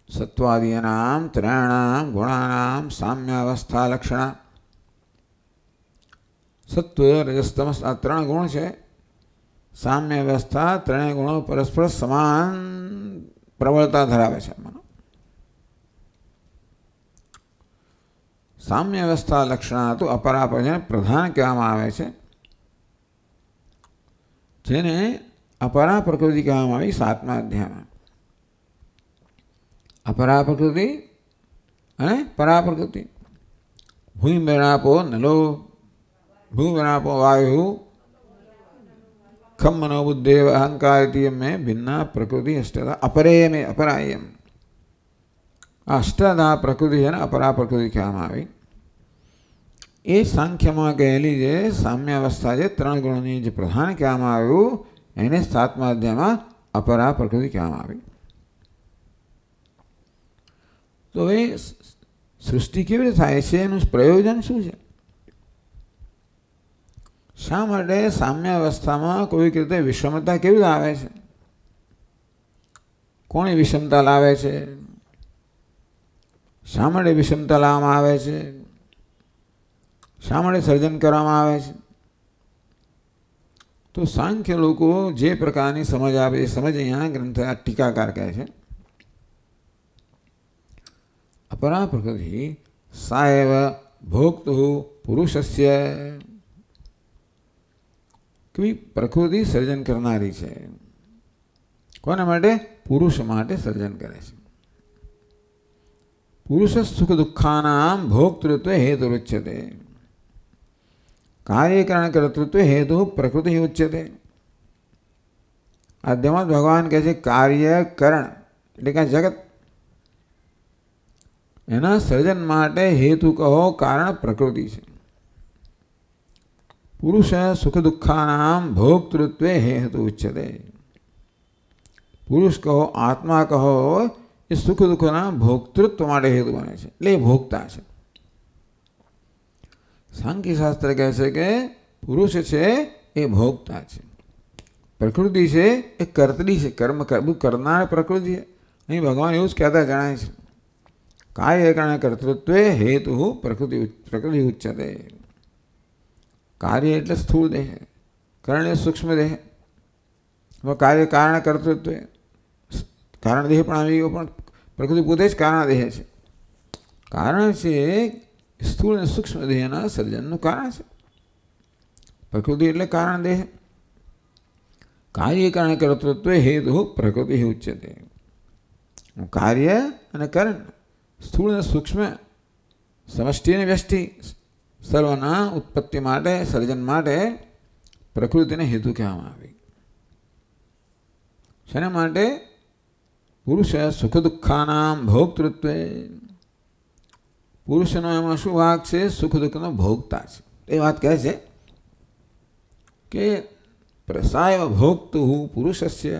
સત્વાદીનામ ત્રયાણામ ગુણાનામ સામ્યાવસ્થા લક્ષણા. સત્વ રજસ તમસ આ ત્રણ ગુણ છે. સામ્ય વ્યવસ્થા ત્રણેય ગુણો પરસ્પર સમાન પ્રબળતા ધરાવે છે. સામ્ય વ્યવસ્થા લક્ષણા તો અપરા પર જેને પ્રધાન કહેવામાં આવે છે, જેને અપરા પ્રકૃતિ કહેવામાં આવી 7મા અધ્યાયમાં. અપરા પ્રકૃતિ અને પરા પ્રકૃતિ. ભૂમિ નલો ભૂમિ વાયુ खम मनो बुद्धेव अहंकार में भिन्ना प्रकृति अष्टधा अपरे में अपरायम. अष्टधा प्रकृति है ना, अपरा प्रकृति कહેવામાં આવી. એ સાંખ્યમાં કહેલી જે સામ્યાવસ્થા છે, ત્રણ ગુણોની જે પ્રધાન કહેવામાં આવ્યું, એને 7મા અધ્યાયમાં અપરા પ્રકૃતિ કહેવામાં આવી. તો એ સૃષ્ટિ કેવી રીતે થાય છે, એનું પ્રયોજન શું છે? શા માટે સામ્યાવસ્થામાં કોઈક રીતે વિષમતા કેવી રીતે આવે છે? કોણે વિષમતા લાવે છે? શા માટે વિષમતા લાવવામાં આવે છે? શા માટે સર્જન કરવામાં આવે છે? તો સાંખ્ય લોકો જે પ્રકારની સમજ આપે એ સમજ અહીંયા ગ્રંથ ટીકાકાર કહે છે. अपरा प्रकृति साएव भोक्तु पुरुषस्य. कि प्रकृति सर्जन करनारी है. कोना माटे? पुरुष माटे सर्जन करे छे. पुरुष सुख दुखानां भोक्तृत्व हेतु उच्यते. कार्यकरण कर्तृत्व हेतु प्रकृति उच्यते. आद्यमा भगवान कहे कार्यकरण એટલે કે જગત એના સર્જન માટે હેતુ કહો કારણ પ્રકૃતિ છે. પુરુષ સુખ દુઃખાનામ ભોક્તૃત્વે હેતુ ઉચ્યતે. પુરુષ કહો, આત્મા કહો, એ સુખ દુઃખના ભોક્તૃત્વ માટે હેતુ બને છે, એટલે એ ભોગતા છે. સાંખ્ય શાસ્ત્ર કહે છે કે પુરુષ છે એ ભોગતા છે, પ્રકૃતિ છે એ કર્તરી છે, કર્મ કરનાર પ્રકૃતિ છે. અહીં ભગવાન એવું જ કહેતા જણાય છે, કાર્યકરણ કર્તૃત્વે હેતુ પ્રકૃતિ ઉચ્યતે. કાર્ય એટલે સ્થૂળ દેહ, કરણ એટલે સૂક્ષ્મ દેહ. કાર્ય કારણ કર્તૃત્વ, કારણ દેહ પણ આવી ગયો, પણ પ્રકૃતિ પોતે જ કારણ દેહ છે. કારણ છે સ્થૂળ અને સૂક્ષ્મ દેહના સર્જનનું કારણ છે. પ્રકૃતિ એટલે કારણ દેહ. કાર્યકરણ કર્તૃત્વ હેતુ પ્રકૃતિ ઉચ્યતે. કાર્ય અને કરણ, સ્થૂળ અને સૂક્ષ્મ, સમષ્ટિ અને વ્યષ્ટિ, સર્વના ઉત્પત્તિ માટે, સર્જન માટે પ્રકૃતિને હેતુ કહેવામાં આવી. શેના માટે? પુરુષ સુખ દુઃખાનામ ભોક્તૃત્વે. પુરુષનો એમાં શું ભાગ છે? સુખ દુઃખનો ભોગતા છે. એ વાત કહે છે કે પ્રસાય ભોક્તુ પુરુષસ્ય.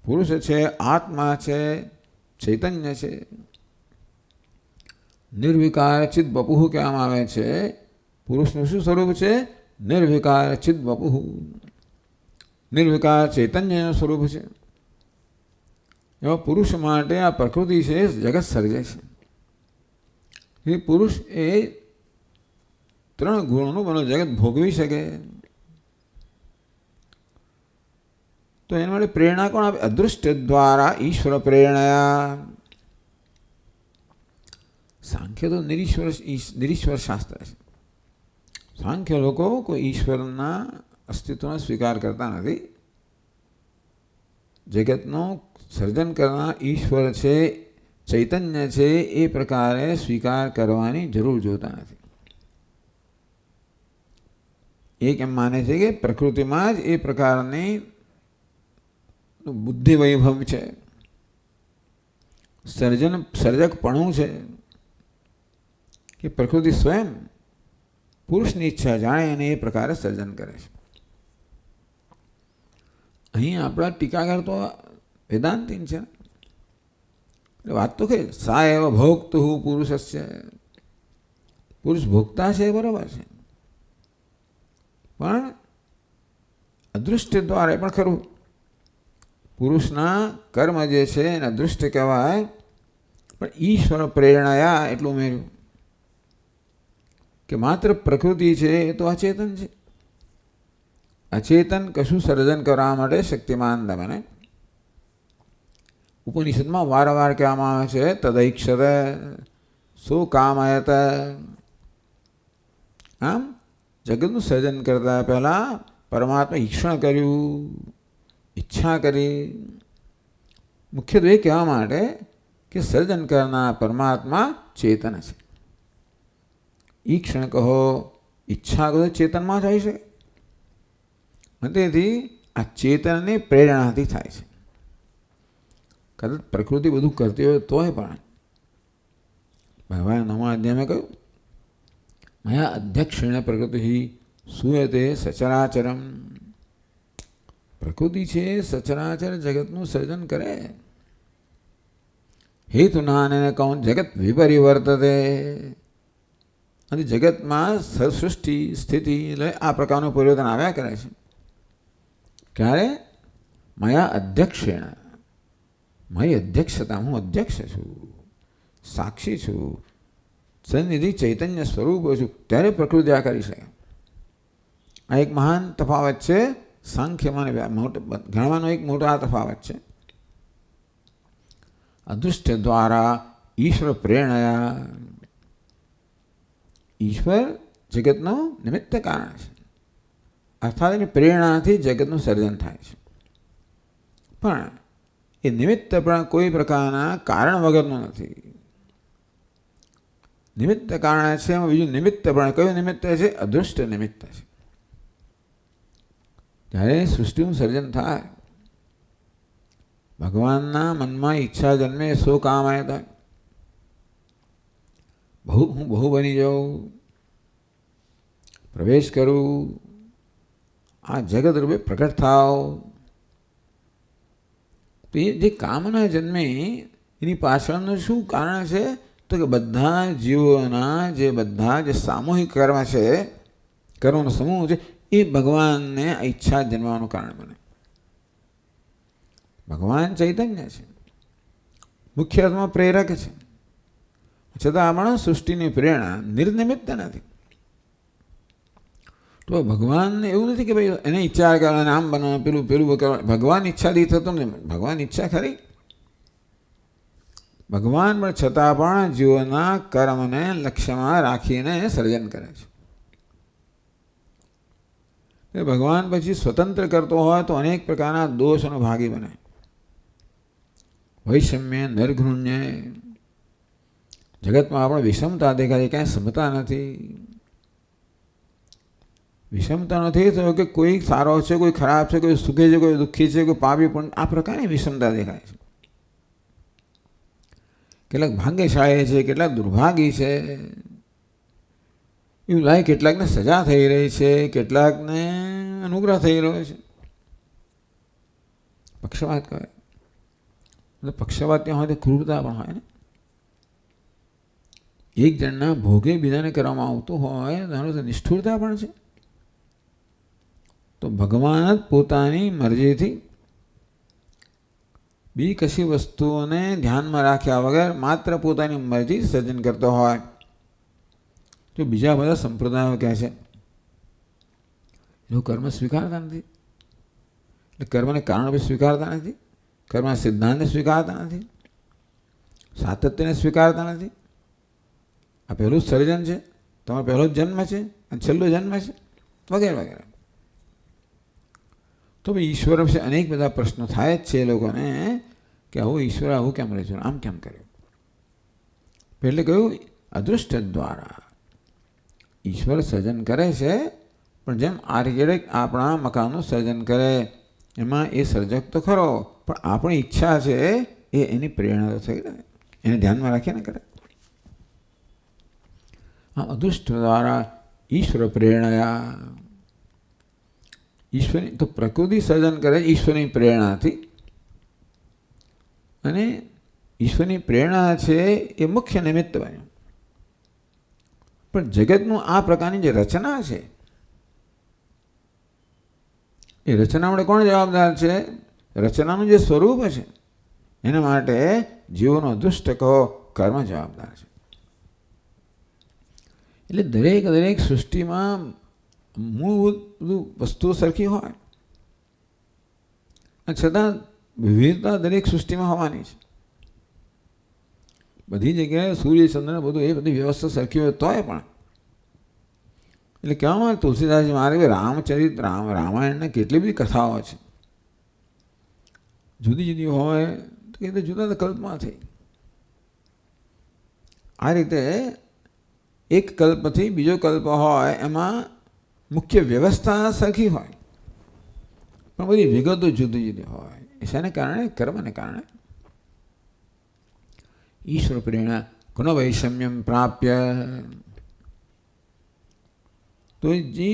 પુરુષ છે, આત્મા છે, ચૈતન્ય છે. નિર્વિકાર ચિદ બપુહ કહેવામાં આવે છે. પુરુષનું શું સ્વરૂપ છે? નિર્વિકાર ચિદ બપુહ. નિર્વિકાર ચૈતન્યનું સ્વરૂપ છે. એવા પુરુષ માટે આ પ્રકૃતિ છે જગત સર્જે છે. એ પુરુષ એ ત્રણ ગુણોનું બનો જગત ભોગવી શકે. તો એના માટે પ્રેરણા કોણ આપે? અદૃષ્ટ દ્વારા ઈશ્વર પ્રેરણા. સાંખ્ય તો નિરીશ્વર શાસ્ત્ર છે. સાંખ્ય લોકો કોઈ ઈશ્વરના અસ્તિત્વનો સ્વીકાર કરતા નથી. જગતનું સર્જન કરનાર ઈશ્વર છે, ચૈતન્ય છે, એ પ્રકારે સ્વીકાર કરવાની જરૂર જોતા નથી. એ કેમ માને છે કે પ્રકૃતિમાં જ એ પ્રકારની બુદ્ધિ વૈભવ છે, સર્જકપણું છે, કે પ્રકૃતિ સ્વયં પુરુષની ઈચ્છા જાણે અને એ પ્રકારે સર્જન કરે છે. અહીં આપણા ટીકાકાર તો વેદાંતિન છે. વાત તો કે સા એવ ભોક્તુ પુરુષસ્ય. પુરુષ ભોગતા છે, બરોબર છે, પણ અદૃષ્ટ દ્વારા પણ ખરું. પુરુષના કર્મ જે છે એને અદૃષ્ટ કહેવાય, પણ ઈશ્વર પ્રેરણાયા એટલું ઉમેર્યું કે માત્ર પ્રકૃતિ છે એ તો અચેતન છે. અચેતન કશું સર્જન કરવા માટે શક્તિમાન બને. ઉપનિષદમાં વારંવાર કહેવામાં આવે છે તદૈક્ષત સુકામયત. આમ જગતનું સર્જન કરતા પહેલાં પરમાત્મા ઈક્ષણ કર્યું, ઈચ્છા કરી. મુખ્યત્વે એ કહેવા માટે કે સર્જન કરનાર પરમાત્મા ચેતન છે. ઈક્ષણ કહો, ઈચ્છા કહો, ચેતનમાં થઈ શકે. તેથી આ ચેતનની પ્રેરણાથી થાય છે. કદાચ પ્રકૃતિ બધું કરતી હોય તોય પણ ભગવાન 9મા અધ્યાયમાં કહ્યું મયા અધ્યક્ષેણ પ્રકૃતિ સૂયતે સચરાચરમ. પ્રકૃતિ છે સચરાચર જગતનું સર્જન કરે. હેતુના કહું જગત વિપરિવર્તતે. અને જગતમાં સૃષ્ટિ સ્થિતિ આ પ્રકારનું પરિવર્તન આવ્યા કરે છે. ક્યારે? મયા અધ્યક્ષેણ. મારી અધ્યક્ષતા, હું અધ્યક્ષ છું, સાક્ષી છું, સન્નિધિ ચૈતન્ય સ્વરૂપ છું, ત્યારે પ્રકૃતિ આ કરી શકે. આ એક મહાન તફાવત છે. સાંખ્યમાં ગણવાનો એક મોટો આ તફાવત છે. અદૃષ્ટ દ્વારા ઈશ્વર પ્રેરણાયા. ઈશ્વર જગતનું નિમિત્ત કારણ છે, અર્થાત એની પ્રેરણાથી જગતનું સર્જન થાય છે. પણ એ નિમિત્ત પણ કોઈ પ્રકારના કારણ વગરનું નથી. નિમિત્ત કારણ છે, એમાં બીજું નિમિત્ત પણ. કયું નિમિત્ત છે? અદૃષ્ટ નિમિત્ત છે. જ્યારે સૃષ્ટિનું સર્જન થાય, ભગવાનના મનમાં ઈચ્છા જન્મે સો કામ આવ્યા હતા. હું બહુ બની જાઉં, પ્રવેશ કરું, આ જગત રૂપે પ્રગટ થાવ. તો એ જે કામના જન્મે એની પાછળનું શું કારણ છે? તો કે બધા જીવોના બધા જે સામૂહિક કર્મ છે, કર્મનો સમૂહ છે, એ ભગવાનને ઈચ્છા જન્મવાનું કારણ બને. ભગવાન ચૈતન્ય છે, મુખ્ય અર્થમાં પ્રેરક છે, છતાં પણ સૃષ્ટિની પ્રેરણા નિર્નિમિત્ત નથી. તો ભગવાનને એવું નથી કે ભાઈ એને ઈચ્છા કરવાની, આમ બનાવવાનું, પેલું કરવાનું. ભગવાન ઈચ્છાથી થતું નહીં. ભગવાન ઈચ્છા ખરી, ભગવાન પણ છતાં પણ જીવોના કર્મને લક્ષ્યમાં રાખીને સર્જન કરે છે. ભગવાન પછી સ્વતંત્ર કરતો હોય તો અનેક પ્રકારના દોષનો ભાગી બને. વૈષમ્ય, નરઘૃણ્ય. જગતમાં આપણે વિષમતા દેખાય, ક્યાંય સમતા નથી. વિષમતા નથી તો કે કોઈ સારો છે, કોઈ ખરાબ છે, કોઈ સુખી છે, કોઈ દુઃખી છે, કોઈ પાપી, પણ આ પ્રકારની વિષમતા દેખાય છે. કેટલાક ભાગ્યશાળી છે, કેટલાક દુર્ભાગી છે. એવું લાગે કેટલાકને સજા થઈ રહી છે, કેટલાકને અનુગ્રહ થઈ રહ્યો છે. પક્ષપાત કહે. પક્ષપાત ત્યાં હોય તો ક્રૂરતા પણ હોય ને. એક જણના ભોગે બીજાને કરવામાં આવતું હોય તો નિષ્ઠુરતા પણ છે. તો ભગવાન જ પોતાની મરજીથી બી કશી વસ્તુઓને ધ્યાનમાં રાખ્યા વગર માત્ર પોતાની મરજી સર્જન કરતો હોય તો બીજા બધા સંપ્રદાયો કહે છે એનું કર્મ સ્વીકારતા નથી. એટલે કર્મને કારણ બી સ્વીકારતા નથી, કર્મના સિદ્ધાંતને સ્વીકારતા નથી, સાતત્યને સ્વીકારતા નથી. આ પહેલું જ સર્જન છે, તમારો પહેલો જ જન્મ છે અને છેલ્લો જન્મ છે, વગેરે વગેરે. તો ભાઈ ઈશ્વર વિશે અનેક બધા પ્રશ્નો થાય જ છે એ લોકોને કે આવું ઈશ્વર આવું કેમ રહે છે, આમ કેમ કર્યું. એટલે કહ્યું અદૃષ્ટ દ્વારા ઈશ્વર સર્જન કરે છે, પણ જેમ આર્કિટેક્ટ આપણા મકાનનું સર્જન કરે એમાં એ સર્જક તો ખરો, પણ આપણી ઈચ્છા છે એ એની પ્રેરણા તો થઈ રહે, એને ધ્યાનમાં રાખીને કરે. આ અદૃષ્ટ દ્વારા ઈશ્વર પ્રેરણાયા. ઈશ્વરની તો પ્રકૃતિ સર્જન કરે ઈશ્વરની પ્રેરણાથી, અને ઈશ્વરની પ્રેરણા છે એ મુખ્ય નિમિત્ત બન્યું. પણ જગતનું આ પ્રકારની જે રચના છે એ રચના માટે કોણ જવાબદાર છે? રચનાનું જે સ્વરૂપ છે એના માટે જીવોનો દુષ્ટ કહો કર્મ જવાબદાર છે. એટલે દરેક સૃષ્ટિમાં મૂળભૂત બધું વસ્તુઓ સરખી હોય છતાં વિવિધતા દરેક સૃષ્ટિમાં હોવાની છે. બધી જગ્યાએ સૂર્ય ચંદ્ર બધું એ બધી વ્યવસ્થા સરખી હોય તોય પણ એટલે કહેવામાં તુલસીદાસજી મહારાજે રામાયણને કેટલી બધી કથાઓ છે, જુદી જુદી હોય તો એ તો જુદા કલ્પમાં થઈ. આ રીતે એક કલ્પથી બીજો કલ્પ હોય એમાં મુખ્ય વ્યવસ્થા સરખી હોય પણ બધી વિગતો જુદી જુદી હોય. શાને કારણે? કર્મને કારણે. ઈશ્વર પ્રેરણા ગુણ વૈષમ્યમ પ્રાપ્ય, તો જે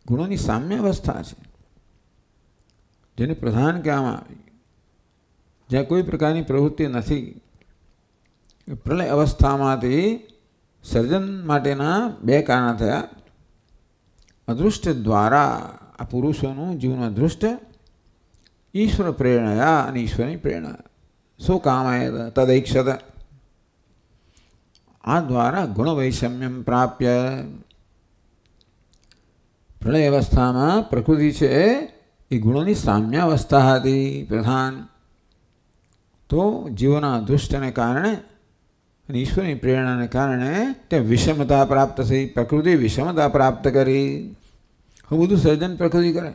ગુણોની સામ્ય અવસ્થા છે જેને પ્રધાન કહેવામાં આવી, જ્યાં કોઈ પ્રકારની પ્રવૃત્તિ નથી, પ્રલય અવસ્થામાંથી સર્જન માટેના બે કારણ થયા. અદૃષ્ટ દ્વારા આ પુરુષોનું જીવનું અદૃષ્ટ, ઈશ્વર પ્રેરણા અને ઈશ્વરની પ્રેરણા. શું કામાય તદૈક્ષત, આ દ્વારા ગુણ વૈષમ્યમ પ્રાપ્ય. પ્રલય અવસ્થામાં પ્રકૃતિ છે એ ગુણોની સામ્ય અવસ્થા હતી પ્રધાન, તો જીવોના અદૃષ્ટને કારણે અને ઈશ્વરની પ્રેરણાને કારણે તે વિષમતા પ્રાપ્ત થઈ. પ્રકૃતિ વિષમતા પ્રાપ્ત કરી. હવે બધું સર્જન પ્રકૃતિ કરે.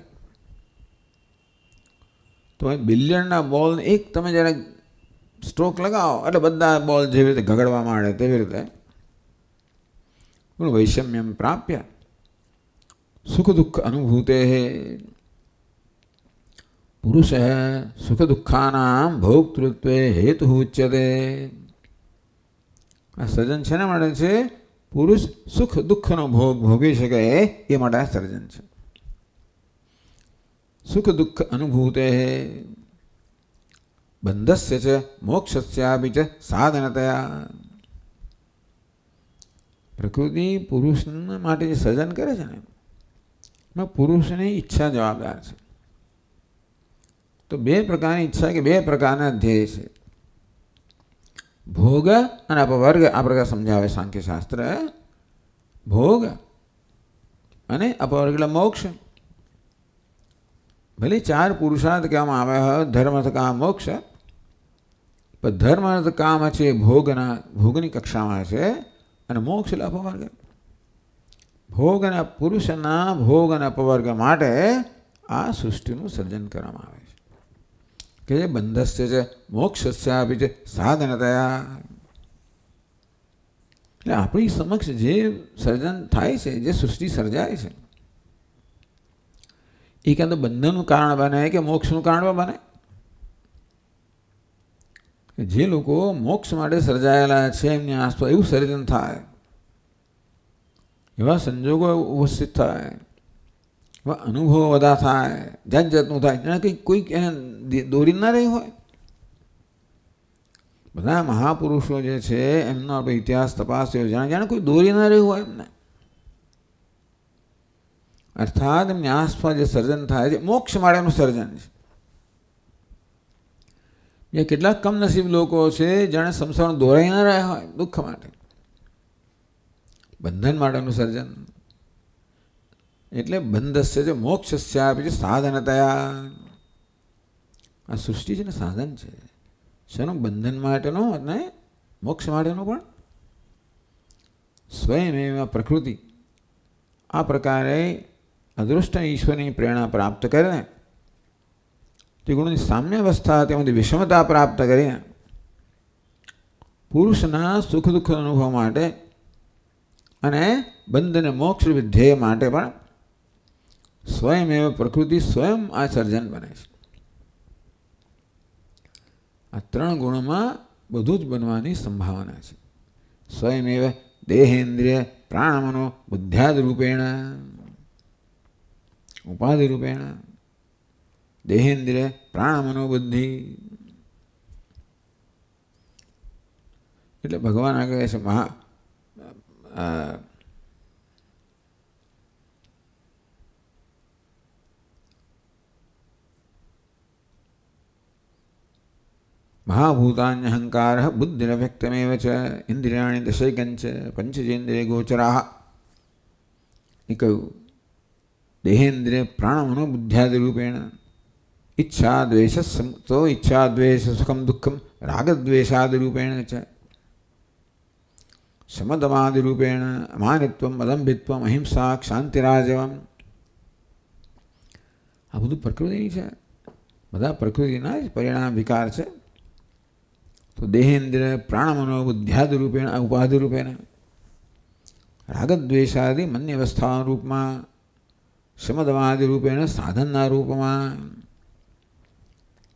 તો બિલિયનના બોલ એક તમે જ્યારે સ્ટ્રોક લગાવો એટલે બધા બોલ જેવી રીતે ગગડવા માંડે તેવી રીતે વૈષમ્યમ પ્રાપ્ય સુખ દુઃખ અનુભૂતે પુરુષ સુખ દુઃખાનામ ભોક્તૃત્વે હેતુ ઉચ્યતે. આ સર્જન શેના માટે છે? પુરુષ સુખ દુઃખનો ભોગ ભોગી શકે એ માટે આ સર્જન છે. સુખ દુઃખ અનુભૂતે બંધસ્ય છે મોક્ષસ્યાપી છે સાધનતયા. પ્રકૃતિ પુરુષ માટે જે સર્જન કરે છે ને એમાં પુરુષની ઈચ્છા જવાબદાર છે. તો બે પ્રકારની ઈચ્છા કે બે પ્રકારના ધ્યેય છે, ભોગ અને અપવર્ગ. આ પ્રકાર સમજાવે સાંખ્યશાસ્ત્ર. ભોગ અને અપવર્ગ એટલે મોક્ષ. ભલે 4 પુરુષાર્થ કહેવામાં આવે હોય, ધર્મ અર્થ કામ મોક્ષ, પણ ધર્મ અર્થ કામ છે ભોગની કક્ષામાં છે અને મોક્ષ એટલે અપવર્ગ. ભોગ અને પુરુષના ભોગ અને અપવર્ગ માટે આ સૃષ્ટિનું સર્જન કરવામાં આવે છે કે જે બંધસ્ય છે મોક્ષસ્યાપી છે સાધનતયા. એટલે આપણી સમક્ષ જે સર્જન થાય છે, જે સૃષ્ટિ સર્જાય છે, એ કાં તો બંધનનું કારણ બને કે મોક્ષનું કારણ બને. જે લોકો મોક્ષ માટે સર્જાયેલા છે એમની આસપાસ એવું સર્જન થાય, એવા સંજોગો ઉપસ્થિત થાય, એવા અનુભવો બધા થાય, જાત જાતનું થાય, જાણે કંઈક કોઈક એને દોરી ના રહી હોય. બધા મહાપુરુષો જે છે એમનો આપણે ઇતિહાસ તપાસ્યો, જાણે કોઈ દોરી ના રહ્યું હોય એમને. અર્થાત એમની આસપાસ જે સર્જન થાય છે મોક્ષ માટેનું સર્જન છે. જે કેટલાક કમનસીબ લોકો છે જાણે સંસારમાં દોરાઈ ના રહ્યા હોય દુઃખ માટે, બંધન માટેનું સર્જન. એટલે બંધસ્ય છે મોક્ષસ્યાપી છે સાધનતયા. આ સૃષ્ટિ છે ને સાધન છે શેનું? બંધન માટેનું અને મોક્ષ માટેનું પણ. સ્વયં એવા પ્રકૃતિ આ પ્રકારે અદૃષ્ટ ઈશ્વરની પ્રેરણા પ્રાપ્ત કરીને તે ગુણોની સામ્ય અવસ્થા તેમાંથી વિષમતા પ્રાપ્ત કરીને પુરુષના સુખ દુઃખ અનુભવ માટે અને બંધ અને મોક્ષ ધ્યેય માટે પણ સ્વયં એવા પ્રકૃતિ સ્વયં આ સર્જન બને છે. આ 3 ગુણોમાં બધું જ બનવાની સંભાવના છે. સ્વયં એવ દેહેન્દ્રિય પ્રાણમનો બુદ્ધ્યાદ રૂપેણ ઉપાધિ રૂપેણ દેહેન્દ્રિય પ્રાણમનો બુદ્ધિ. એટલે ભગવાન આ કહે છે મહાભૂતાન્યહંકાર બુદ્ધિરવ્યક્તમેવ ચ ઇન્દ્રિયાણી દશૈકંચ પંચજેન્દ્રિય ગોચરા. એ કહ્યું દેહેન્દ્રિય પ્રાણમનો બુદ્ધ્યાદિ રૂપેણ ઈચ્છા દ્વેષ તો ઈચ્છા દ્વેષ સુખમ દુઃખમ રાગદ્વેષાદિ રૂપેણ ચ સમદમાદિ રૂપેણ અમાનિત્વમ અદંભિત્વમ અહિંસા ક્ષાંતિરાજવમ. આ બધું પ્રકૃતિની છે, બધા પ્રકૃતિના જ પરિણામ વિકાર છે. તો દેહેન્દ્રિય પ્રાણમનો બુદ્ધ્યાદિ રૂપેણ ઉપાધિ રૂપેણ રાગદ્વેષાદિ મન્ય અવસ્થાના રૂપમાં સમદમાદિ રૂપેણ સાધનના રૂપમાં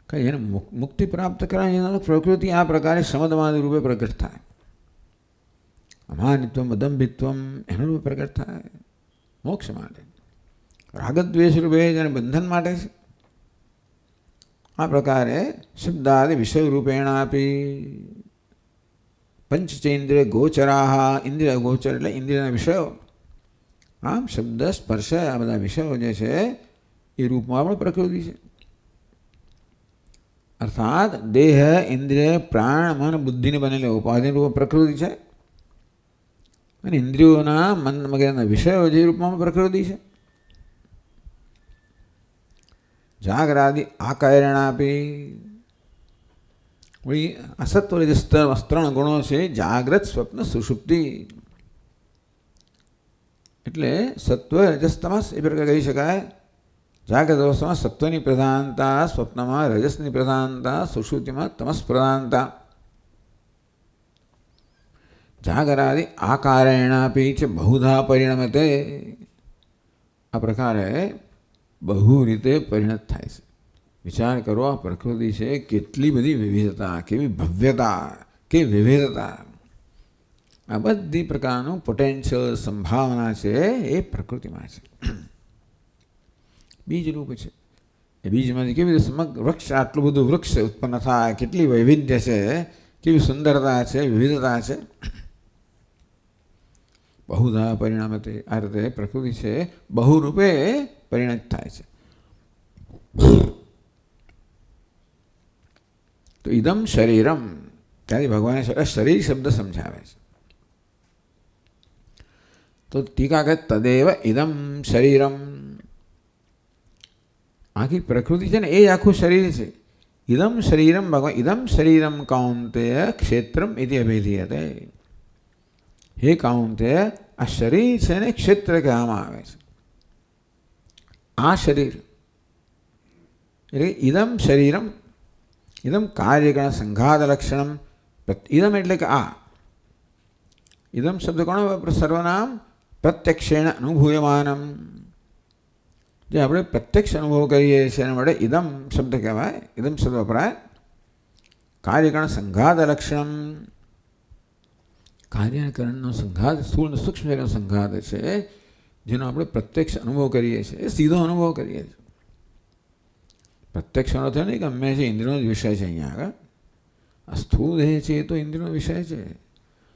કંઈ એને મુક્તિ પ્રાપ્ત કરવાની પ્રકૃતિ આ પ્રકારે સમદમાદિ રૂપે પ્રગટ થાય. અમાનિત્વમ અદંભિત્વમ એનું રૂપે પ્રગટ થાય મોક્ષ માટે. રાગદ્વેષ રૂપે જેને બંધન માટે છે. આ પ્રકારે શબ્દાદિ વિષય રૂપેણ આપી પંચચેન્દ્રિય ગોચરા. ઇન્દ્રિય ગોચર એટલે ઇન્દ્રિયના વિષયો. આમ શબ્દ સ્પર્શ આ બધા વિષયો જે છે એ રૂપમાં પણ પ્રકૃતિ છે. અર્થાત દેહ ઇન્દ્રિય પ્રાણ મન બુદ્ધિને બનેલી ઉપાધિ રૂપ પ્રકૃતિ છે. અને ઇન્દ્રિયોના મન વગેરેના વિષયો જે રૂપમાં પ્રકૃતિ છે. જાગરાદિ આકારણાપી અસત્વ ત્રણ ગુણો છે જાગ્રત સ્વપ્ન સુષુપ્તિ. એટલે સત્વ રજસ તમસ એ પ્રકાર કહી શકાય. જાગ્રત અવસ્થામાં સત્વની પ્રધાનતા, સ્વપ્નમાં રજસની પ્રધાનતા, સુષુપ્તિમાં તમસ પ્રધાનતા. જાગરાદિ આકારેણાપી ચ બહુધા પરિણમતે. આ પ્રકારે બહુ રીતે પરિણત થાય છે. વિચાર કરો આ પ્રકૃતિ છે કેટલી બધી વિવિધતા, કેવી ભવ્યતા, કેવી વિવિધતા. આ બધી પ્રકારનું પોટેન્શિયલ સંભાવના છે એ પ્રકૃતિમાં છે. બીજ રૂપ છે. એ બીજમાંથી કેવી રીતે સમગ્ર વૃક્ષ આટલું બધું વૃક્ષ ઉત્પન્ન થાય, કેટલી વૈવિધ્ય છે, કેવી સુંદરતા છે, વિવિધતા છે. બહુધા પરિણામતે. આ રીતે પ્રકૃતિ છે બહુરૂપે પરિણત થાય છે. તો ઇદમ શરીરમ ત્યાંથી ભગવાને શરીર શબ્દ સમજાવે છે. તો ટીકા કહે તદેવ ઇદમ શરીરમ. આખી પ્રકૃતિ છે ને એ આખું શરીર છે. ઇદમ શરીરમ ભગવાન ઇદમ શરીરમ કૌંતેય ક્ષેત્રમ ઇતિ અભિધીયતે. હે કૌંતેય આ શરીર છે ને ક્ષેત્ર કહેવામાં આવે છે. આ શરીર એટલે ઇદમ શરીરમ. ઇદમ કાર્યગણ સંઘાત લક્ષણમ. ઇદમ એટલે કે આ. ઇદમ શબ્દ કોણ સર્વનામ પ્રત્યક્ષેણ અનુભૂયમાનમ. જે આપણે પ્રત્યક્ષ અનુભવ કરીએ છીએ એના માટે ઇદમ શબ્દ કહેવાય. ઇદમ શબ્દ વપરાય. કાર્યગણ સંઘાત લક્ષણમ. કાર્યકરણનો સંઘાત સ્થૂળ સૂક્ષ્મ સંઘાત છે જેનો આપણે પ્રત્યક્ષ અનુભવ કરીએ છીએ. એ સીધો અનુભવ કરીએ છીએ. પ્રત્યક્ષ અનુભવ થયો નહીં કે અમે છે ઇન્દ્રિયનો જ વિષય છે. અહીંયા આગળ આ સ્થૂળ દેહ છે એ તો ઇન્દ્રિયનો વિષય છે.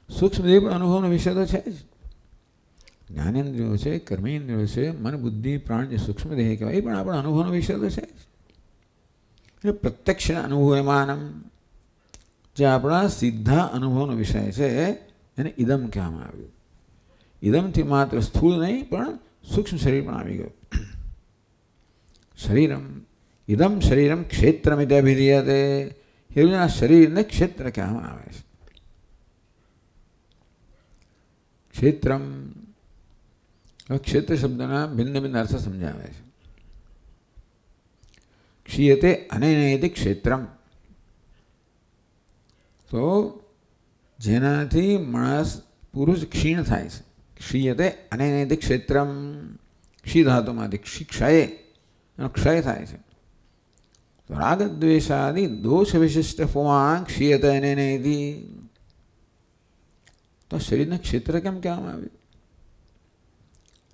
સૂક્ષ્મ દેહ પણ અનુભવનો વિષય તો છે જ. જ્ઞાનેન્દ્રિયો છે, કર્મેન્દ્રિયો છે, મન બુદ્ધિ પ્રાણ જે સૂક્ષ્મ દેહ કહેવાય એ પણ આપણા અનુભવનો વિષય તો છે જ. એટલે પ્રત્યક્ષ અનુભવમાનમ જે આપણા સીધા અનુભવનો વિષય છે એને ઇદમ કહેવામાં આવ્યું. ઇદમથી માત્ર સ્થૂળ નહીં પણ સૂક્ષ્મ શરીર પણ આવી ગયું. શરીરમ ઇદમ શરીરમ ક્ષેત્રમિતિ અભિધીયતે. આ શરીરને ક્ષેત્ર કહેવામાં આવે છે. ક્ષેત્રમ ક્ષેત્ર શબ્દના ભિન્ન ભિન્ન અર્થ સમજાવે છે. ક્ષીયતે અનેનેતિ ક્ષેત્રમ. તો જેનાથી માણસ પુરુષ ક્ષીણ થાય છે. ક્ષીયતે અનેનેતિ ક્ષેત્રમ. ક્ષી ધાતુમાંથી ક્ષયે એનો ક્ષય થાય છે. તો રાગદ્વેષાદિ દોષ વિશિષ્ટ પુમાન ક્ષીયતે અનેનેતિ. તો શરીરને ક્ષેત્ર કેમ કહેવામાં આવ્યું?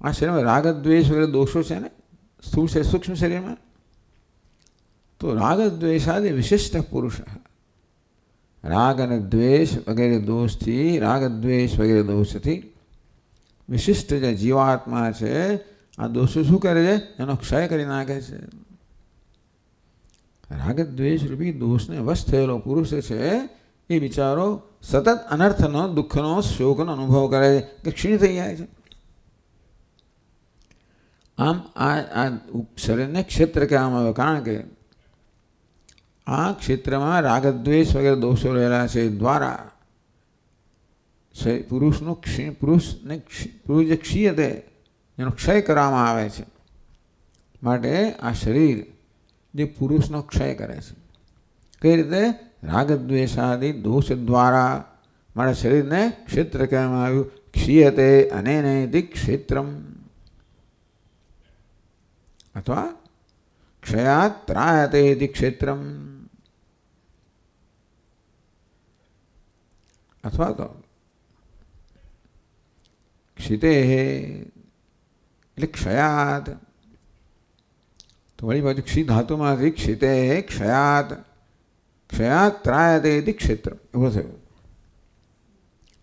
આ શરીરમાં રાગદ્વેષ વગેરે દોષો છે ને સ્થૂળ છે સૂક્ષ્મ શરીરમાં. તો રાગદ્વેષાદિ વિશિષ્ટ પુરુષ. રાગ અને દ્વેષ વગેરે દોષથી રાગદ્વેષ વગેરે દોષથી વિશિષ્ટ જે જીવાત્મા છે આ દોષો શું કરે છે? એનો ક્ષય કરી નાખે છે. રાગદ્વેષ રૂપી દોષને વશ થયેલો પુરુષ છે એ બિચારો સતત અનર્થનો, દુઃખનો, શોકનો અનુભવ કરે કે ક્ષીણ થઈ જાય છે. આમ આ શરીરને ક્ષેત્ર કહેવામાં આવે, કારણ કે આ ક્ષેત્રમાં રાગદ્વેષ વગેરે દોષો રહેલા છે. દ્વારા પુરુષ જે ક્ષીયતે એનો ક્ષય કરવામાં આવે છે. માટે આ શરીર જે પુરુષનો ક્ષય કરે છે. કઈ રીતે? રાગદ્વેષાદિ દોષ દ્વારા. માટે શરીરને ક્ષેત્ર કહેવામાં આવ્યું. ક્ષીયતે અનેનેતિ ક્ષેત્રમ, અથવા ક્ષયાત ત્રાયતે ઇતિ ક્ષેત્રમ, અથવા તો ક્ષિતે એટલે ક્ષયાત. તો વળી બાજુ ક્ષી ધાતુમાંથી ક્ષિતે ક્ષયાત, ક્ષયાત ત્રાયતે ઇતિ ક્ષેત્રમ એવું થયું.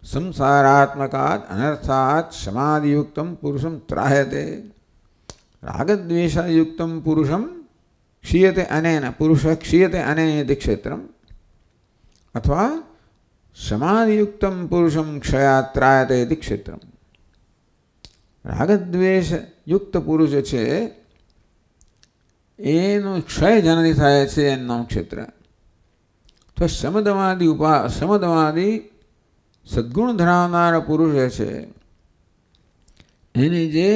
સંસારાત્મકાત અનર્થાત સમાધિયુક્તમ પુરુષમ ત્રાયતે. રાગદ્વેષયુક્તમ પુરુષમ ક્ષીયતે અનેન, પુરુષ ક્ષીયતે અનેનેતિ ક્ષેત્રમ, અથવા સમાધિયુક્તમ પુરુષમ ક્ષયાત ત્રાયતે ઇતિ ક્ષેત્રમ. રાગદ્વેષયુક્ત પુરુષ છે એનો ક્ષય જેનાથી થાય છે એનું નામ ક્ષેત્ર. તો સમદવાદી સદ્ગુણ ધરાવનાર પુરુષ છે એની જે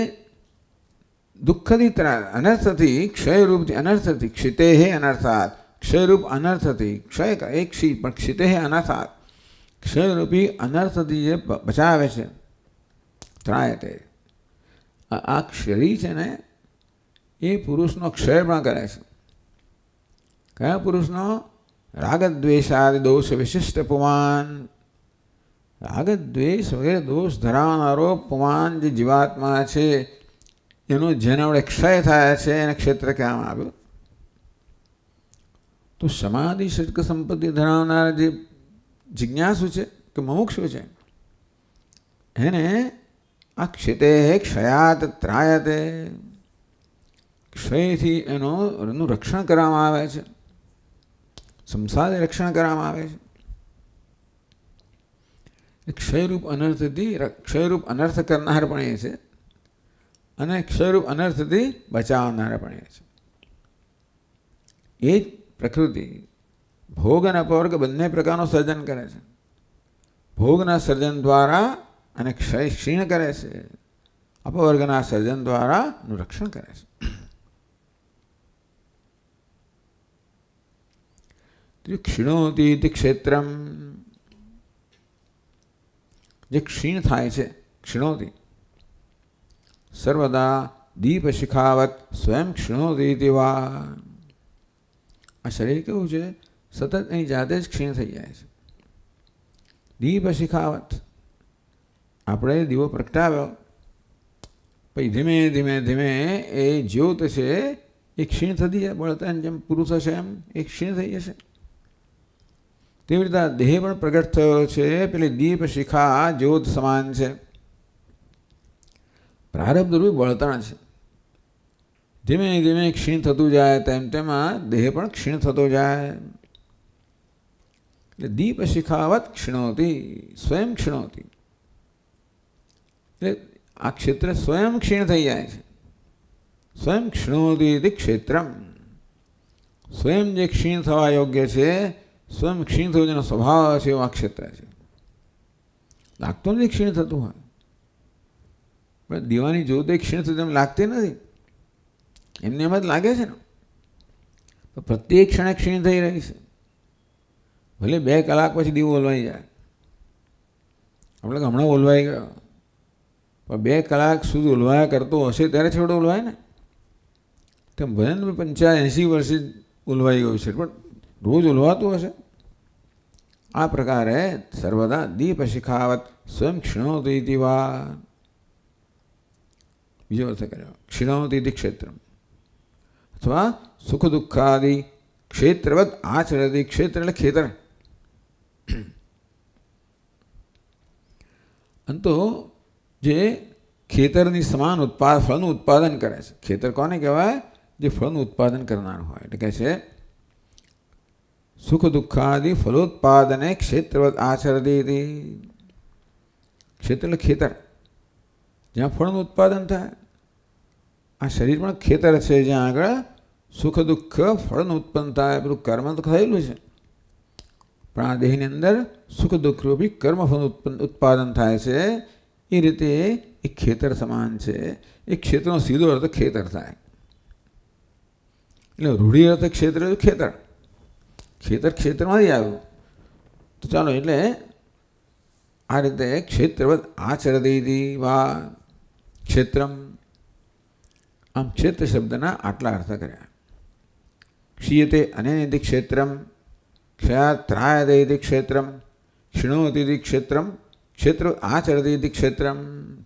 દુઃખથી અનર્થથી, ક્ષયરૂપથી અનર્થથી, ક્ષિતે અનર્થાત, ક્ષયરૂપ અનર્થથી, ક્ષય એક ક્ષી પણ ક્ષિતે અનર્થાત, ક્ષયરૂપી અનર્થથી જે બચાવે છે, ત્રાયતે. આ શરીર છે ને એ પુરુષનો ક્ષય પણ કરે છે. કયા પુરુષનો? રાગદ્વેષાદિ દોષ વિશિષ્ટ પુમાન. રાગદ્વેષ વગેરે દોષ ધરાવનારો પુમાન જે જીવાત્મા છે એનો જેના વડે ક્ષય થાય છે એને ક્ષેત્ર કહેવામાં આવ્યું. તો સમાધિ ષટ્ક સંપત્તિ ધરાવનાર જે જિજ્ઞાસુ છે કે મુમુક્ષુ છે એને આ ક્ષિતે ક્ષયાત ત્રાયતે, ક્ષયથી એનું રક્ષણ કરવામાં આવે છે, સંસારથી રક્ષણ કરવામાં આવે છે. ક્ષયરૂપ અનર્થથી, ક્ષયરૂપ અનર્થ કરનાર પણ એ છે અને ક્ષયરૂપ અનર્થથી બચાવનાર પણ એ છે. એ જ પ્રકૃતિ ભોગ અને અપવર્ગ બંને પ્રકારનું સર્જન કરે છે. ભોગના સર્જન દ્વારા અને ક્ષીણ કરે છે, અપવર્ગના સર્જન દ્વારા એનું રક્ષણ કરે છે. ક્ષીણોતિ ઇતિ ક્ષેત્રમ, જે ક્ષીણ થાય છે, ક્ષીણોતિ સર્વદા દીપ શિખાવત સ્વયં ક્ષીણોતિ ઇતિ વા. આ શરીર કેવું છે? સતત એની જાતે જ ક્ષીણ થઈ જાય છે. દીપ શિખાવત, આપણે દીવો પ્રગટાવ્યો પછી ધીમે ધીમે ધીમે એ જ્યોત છે એ ક્ષીણ થતી જાય. બળતણ જેમ પૂરું થશે એમ એ ક્ષીણ થઈ જશે. તેવી રીતે દેહ પણ પ્રગટ થયો છે, પેલી દીપ શિખા જ્યોત સમાન છે. પ્રારબ્ધ રૂપી બળતણ છે. ધીમે ધીમે ક્ષીણ થતું જાય તેમ તેમાં દેહ પણ ક્ષીણ થતો જાય. એટલે દીપ શિખાવત ક્ષીણોતી, સ્વયં ક્ષીણોતી. એટલે આ ક્ષેત્ર સ્વયં ક્ષીણ થઈ જાય છે. સ્વયં ક્ષીણોતી ઇતિ ક્ષેત્રમ. સ્વયં જે ક્ષીણ થવા યોગ્ય છે, સ્વયં ક્ષીણ થવું જેનો સ્વભાવ છે એવો આ ક્ષેત્ર છે. લાગતું નથી ક્ષીણ થતું હોય, પણ દીવાની જ્યોતિ ક્ષીણ થતું એમ લાગતી નથી, એમને એમ જ લાગે છે ને. તો પ્રત્યેક ક્ષણે ક્ષીણ થઈ રહી છે. ભલે 2 કલાક પછી દીવો ઓલવાઈ જાય, આપણે હમણાં ઓલવાઈ ગયો, પણ 2 કલાક સુધી ઓલવાયા કરતો હશે ત્યારે છેવટે ઓલવાય ને. તેમ ભલે 85 વર્ષે ઓલવાઈ ગયું છે પણ રોજ ઓલવાતું હશે. આ પ્રકારે સર્વદા દીપ શિખાવત સ્વયં ક્ષીણોતિ ઇતિ વા. બીજો અર્થ કર્યો ક્ષીણોતિ ઇતિ ક્ષેત્રમ, અથવા સુખ દુઃખાદિ ક્ષેત્રવદ આચરતી. ક્ષેત્ર એટલે ખેતર. અંતો જે ખેતરની સમાન ફળનું ઉત્પાદન કરે છે. ખેતર કોને કહેવાય? જે ફળનું ઉત્પાદન કરનાર હોય. એટલે કહે છે સુખ દુઃખાદિ ફલોત્પાદને ક્ષેત્રવત આચરતી. ક્ષેત્ર એટલે ખેતર, જ્યાં ફળનું ઉત્પાદન થાય. આ શરીર પણ ખેતર છે, જ્યાં આગળ સુખ દુઃખ ફળનું ઉત્પન્ન થાય. પેલું કર્મ તો થયેલું છે, પણ આ દેહની અંદર સુખ દુઃખ રૂપી કર્મ ફળનું ઉત્પાદન થાય છે. એ રીતે એ ખેતર સમાન છે. એ ક્ષેત્રનો સીધો અર્થ ખેતર થાય. એટલે રૂઢિ અર્થ ક્ષેત્ર ખેતર. ખેતર ક્ષેત્રમાંથી આવ્યું. તો ચાલો, એટલે આ રીતે ક્ષેત્રવત આચરતી વા ક્ષેત્રમ. આમ ક્ષેત્ર શબ્દના આટલા અર્થ કર્યા. ક્ષીયતે અનેનિતિ ક્ષેત્રમ, ક્ષયાત્રાયતે ક્ષેત્રમ, ક્ષિણોતિ ક્ષેત્રમ, ક્ષેત્ર આચરતી ક્ષેત્રમ.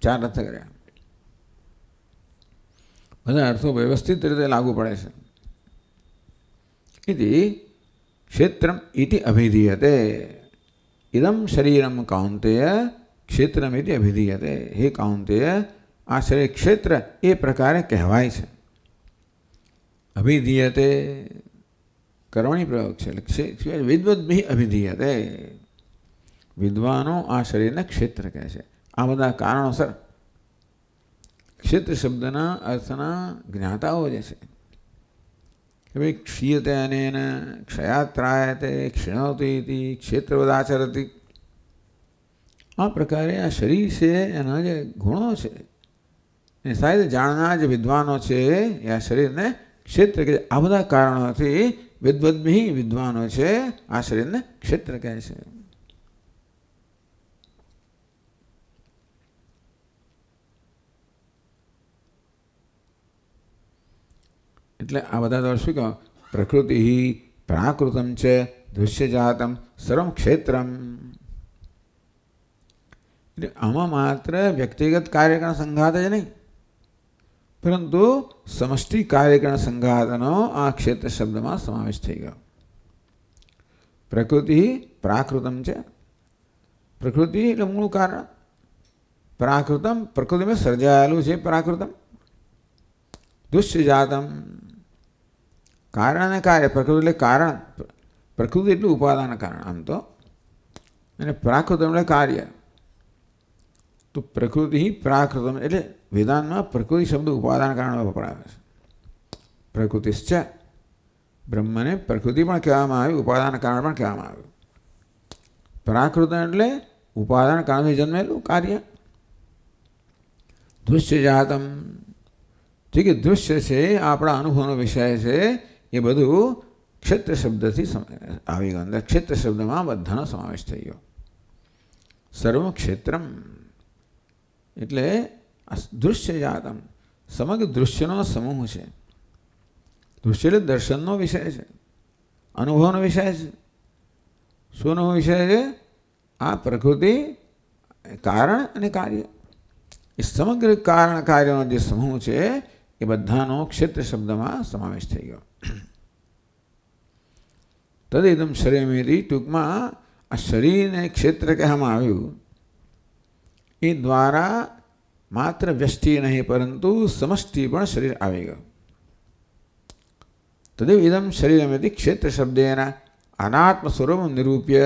4 અર્થ કર્યા. બધા અર્થો વ્યવસ્થિત રીતે લાગુ પડે છે. इति क्षेत्रम इति अभिधीयते. इदम शरीरम काउंतेय क्षेत्रम इति अभिधीयते. हे काउंतेय, आ शरीर क्षेत्र ए प्रकारे कहवाय છે. अभिधीयते कर्मणी प्रयोग છે. विद्वद्भिः अभिधीयते. વિદ્વાનો આ શરીરને ક્ષેત્ર કહે છે. આ બધા કારણોસર ક્ષેત્ર શબ્દના અર્થના જ્ઞાતાઓ જે છે, કે ભાઈ ક્ષીયતે અનેન, ક્ષયાત્રાયતે, ક્ષિણોતિ, ક્ષેત્રવદાચરતી. આ પ્રકારે આ શરીર છે, એના જે ગુણો છે, એ સાહેબ જાણનાર જે વિદ્વાનો છે, એ આ શરીરને ક્ષેત્ર કહે છે. આ બધા કારણોથી વિદ્વદ્ભી વિદ્વાનો છે આ શરીરને ક્ષેત્ર કહે છે. એટલે આ બધા તો શું કહો, પ્રકૃતિ પ્રાકૃતમ છે, દૃશ્યજાતમ સર્વમ ક્ષેત્રમ. એટલે આમાં માત્ર વ્યક્તિગત કાર્યકરણ સંઘાત જ નહીં, પરંતુ સમષ્ટિ કાર્યકરણ સંઘાતનો આ ક્ષેત્ર શબ્દમાં સમાવેશ થઈ ગયો. પ્રકૃતિ પ્રાકૃતમ છે. પ્રકૃતિ એટલે મૂળ કારણ. પ્રાકૃતમ પ્રકૃતિમાં સર્જાયેલું છે. પ્રાકૃતમ દૃશ્યજાતમ કારણ અને કાર્ય. પ્રકૃતિ એટલે કારણ. પ્રકૃતિ એટલું ઉપાદાન કારણ આમ તો, અને પ્રાકૃતમ એટલે કાર્ય. તો પ્રકૃતિ પ્રાકૃતમ એટલે વેદાંતમાં પ્રકૃતિ શબ્દ ઉપાદાન કારણમાં વપરાય છે. પ્રકૃતિશ્ચ, બ્રહ્મને પ્રકૃતિ પણ કહેવામાં આવ્યું, ઉપાદાન કારણ પણ કહેવામાં આવ્યું. પ્રાકૃતમ એટલે ઉપાદાન કારણથી જન્મેલું કાર્ય. દૃશ્યજાતમ, જે કે દૃશ્ય છે, આપણા અનુભવનો વિષય છે, એ બધું ક્ષેત્ર શબ્દથી આવી ગયું. અંદર ક્ષેત્ર શબ્દમાં બધાનો સમાવેશ થઈ ગયો. સર્વ ક્ષેત્રમ એટલે દૃશ્યજાતમ, સમગ્ર દૃશ્યનો સમૂહ છે. દૃશ્ય એટલે દર્શનનો વિષય છે, અનુભવનો વિષય છે. શુંનો વિષય છે? આ પ્રકૃતિ, કારણ અને કાર્ય. એ સમગ્ર કારણ કાર્યનો જે સમૂહ છે, એ બધાનો ક્ષેત્ર શબ્દમાં સમાવેશ થઈ ગયો. તદેદમ શરીરમેથી, ટૂંકમાં આ શરીરને ક્ષેત્ર કહેવામાં આવ્યું. એ દ્વારા માત્ર વ્યષ્ટિ નહીં, પરંતુ સમષ્ટિ પણ શરીર આવી ગયું. તદેવ ઇદમ શરીરમેથી ક્ષેત્ર શબ્દેના અનાત્મ સ્વરૂપ નિરૂપ્ય.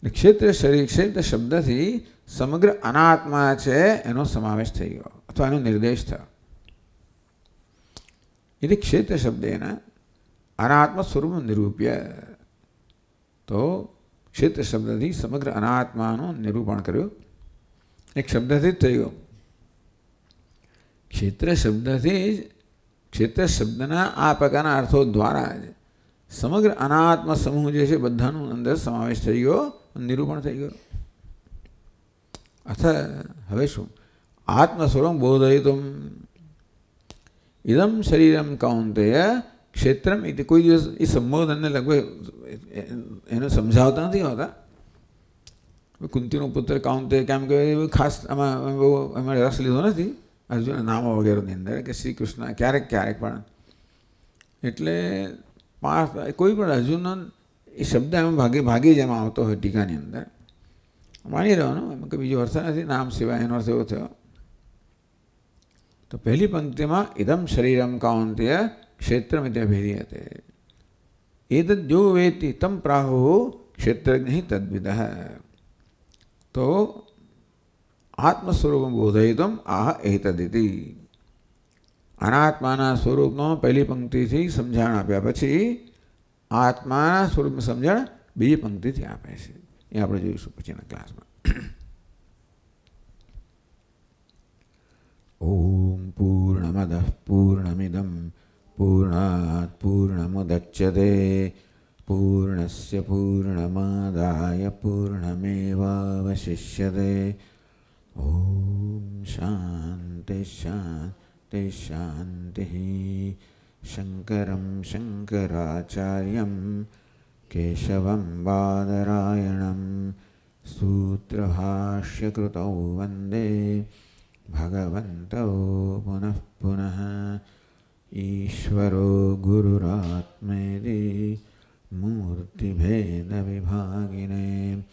ક્ષેત્ર શરીર, ક્ષેત્ર શબ્દથી સમગ્ર અનાત્મા છે એનો સમાવેશ થઈ ગયો, અથવા એનો નિર્દેશ થયો. એટલે ક્ષેત્ર શબ્દેના અનાત્મ સ્વરૂપ નિરૂપ્ય. તો ક્ષેત્ર શબ્દથી સમગ્ર અનાત્માનું નિરૂપણ કર્યું. એક શબ્દથી જ થઈ ગયું. ક્ષેત્ર શબ્દથી જ, ક્ષેત્ર શબ્દના આ પ્રકારના અર્થો દ્વારા જ સમગ્ર અનાત્મ સમૂહ જે છે બધાનું અંદર સમાવેશ થઈ ગયો, નિરૂપણ થઈ ગયો. અથ હવે શું? આત્મ સ્વરૂપ બોધયિતુમ ઇદમ શરીરમ કૌંતેય ક્ષેત્રમ ઇતિ. કોઈ દિવસ એ સંબોધનને લગભગ એને સમજાવતા નથી હોતા. કુંતીનો પુત્ર કૌંતેય કેમ કે ખાસ એમાં રસ લીધો નથી અર્જુનના નામો વગેરેની અંદર, કે શ્રી કૃષ્ણ ક્યારેક ક્યારેક પણ. એટલે કોઈ પણ અર્જુનનો એ શબ્દ એમાં ભાગી જ એમાં આવતો હોય ટીકાની અંદર. માની રહેવાનું, એમાં કંઈ બીજો અર્થ નથી, નામ સિવાય એનો અર્થ એવો થયો. તો પહેલી પંક્તિમાં ઇદમ શરીરમ કૌંતેય ક્ષેત્રમ ઇતિ અભિધીયતે. एतद् जो वेत्ति तं प्राहुः क्षेत्रज्ञः तद्विदः। तो आत्मस्वरूपं बोधयितुम् आह एतदिति। अनात्माना स्वरूपનો પહેલી પંક્તિથી સમજણ આપ્યા પછી આત્માના સ્વરૂપનું સમજણ બીજી પંક્તિથી આપે છે. એ આપણે જોઈશું પછીના ક્લાસમાં. ઓમ પૂર્ણમદઃ પૂર્ણમિદં પૂર્ણાत् પૂર્ણમુદચ્યતે પૂર્ણસ્ય પૂર્ણમાદાય પૂર્ણમેવાવશિષ્યતે. ઓમ શાંતિ શાંતિ શાંતિ. शङ्करं शङ्कराचार्यं केशवं बादरायणं सूत्रभाष्यकृतौ वन्दे भगवन्तौ पुनः पुनः. ईश्वरो गुरुरात्मेति मूर्तिभेदविभागिने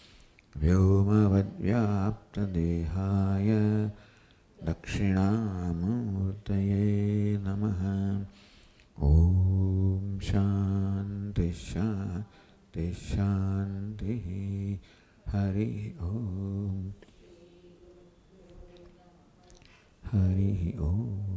व्योमवद्व्याप्तदेहाय दक्षिणामूर्तये नमः. ओम शांति शांति शांति. हरि ओम हरि ओम.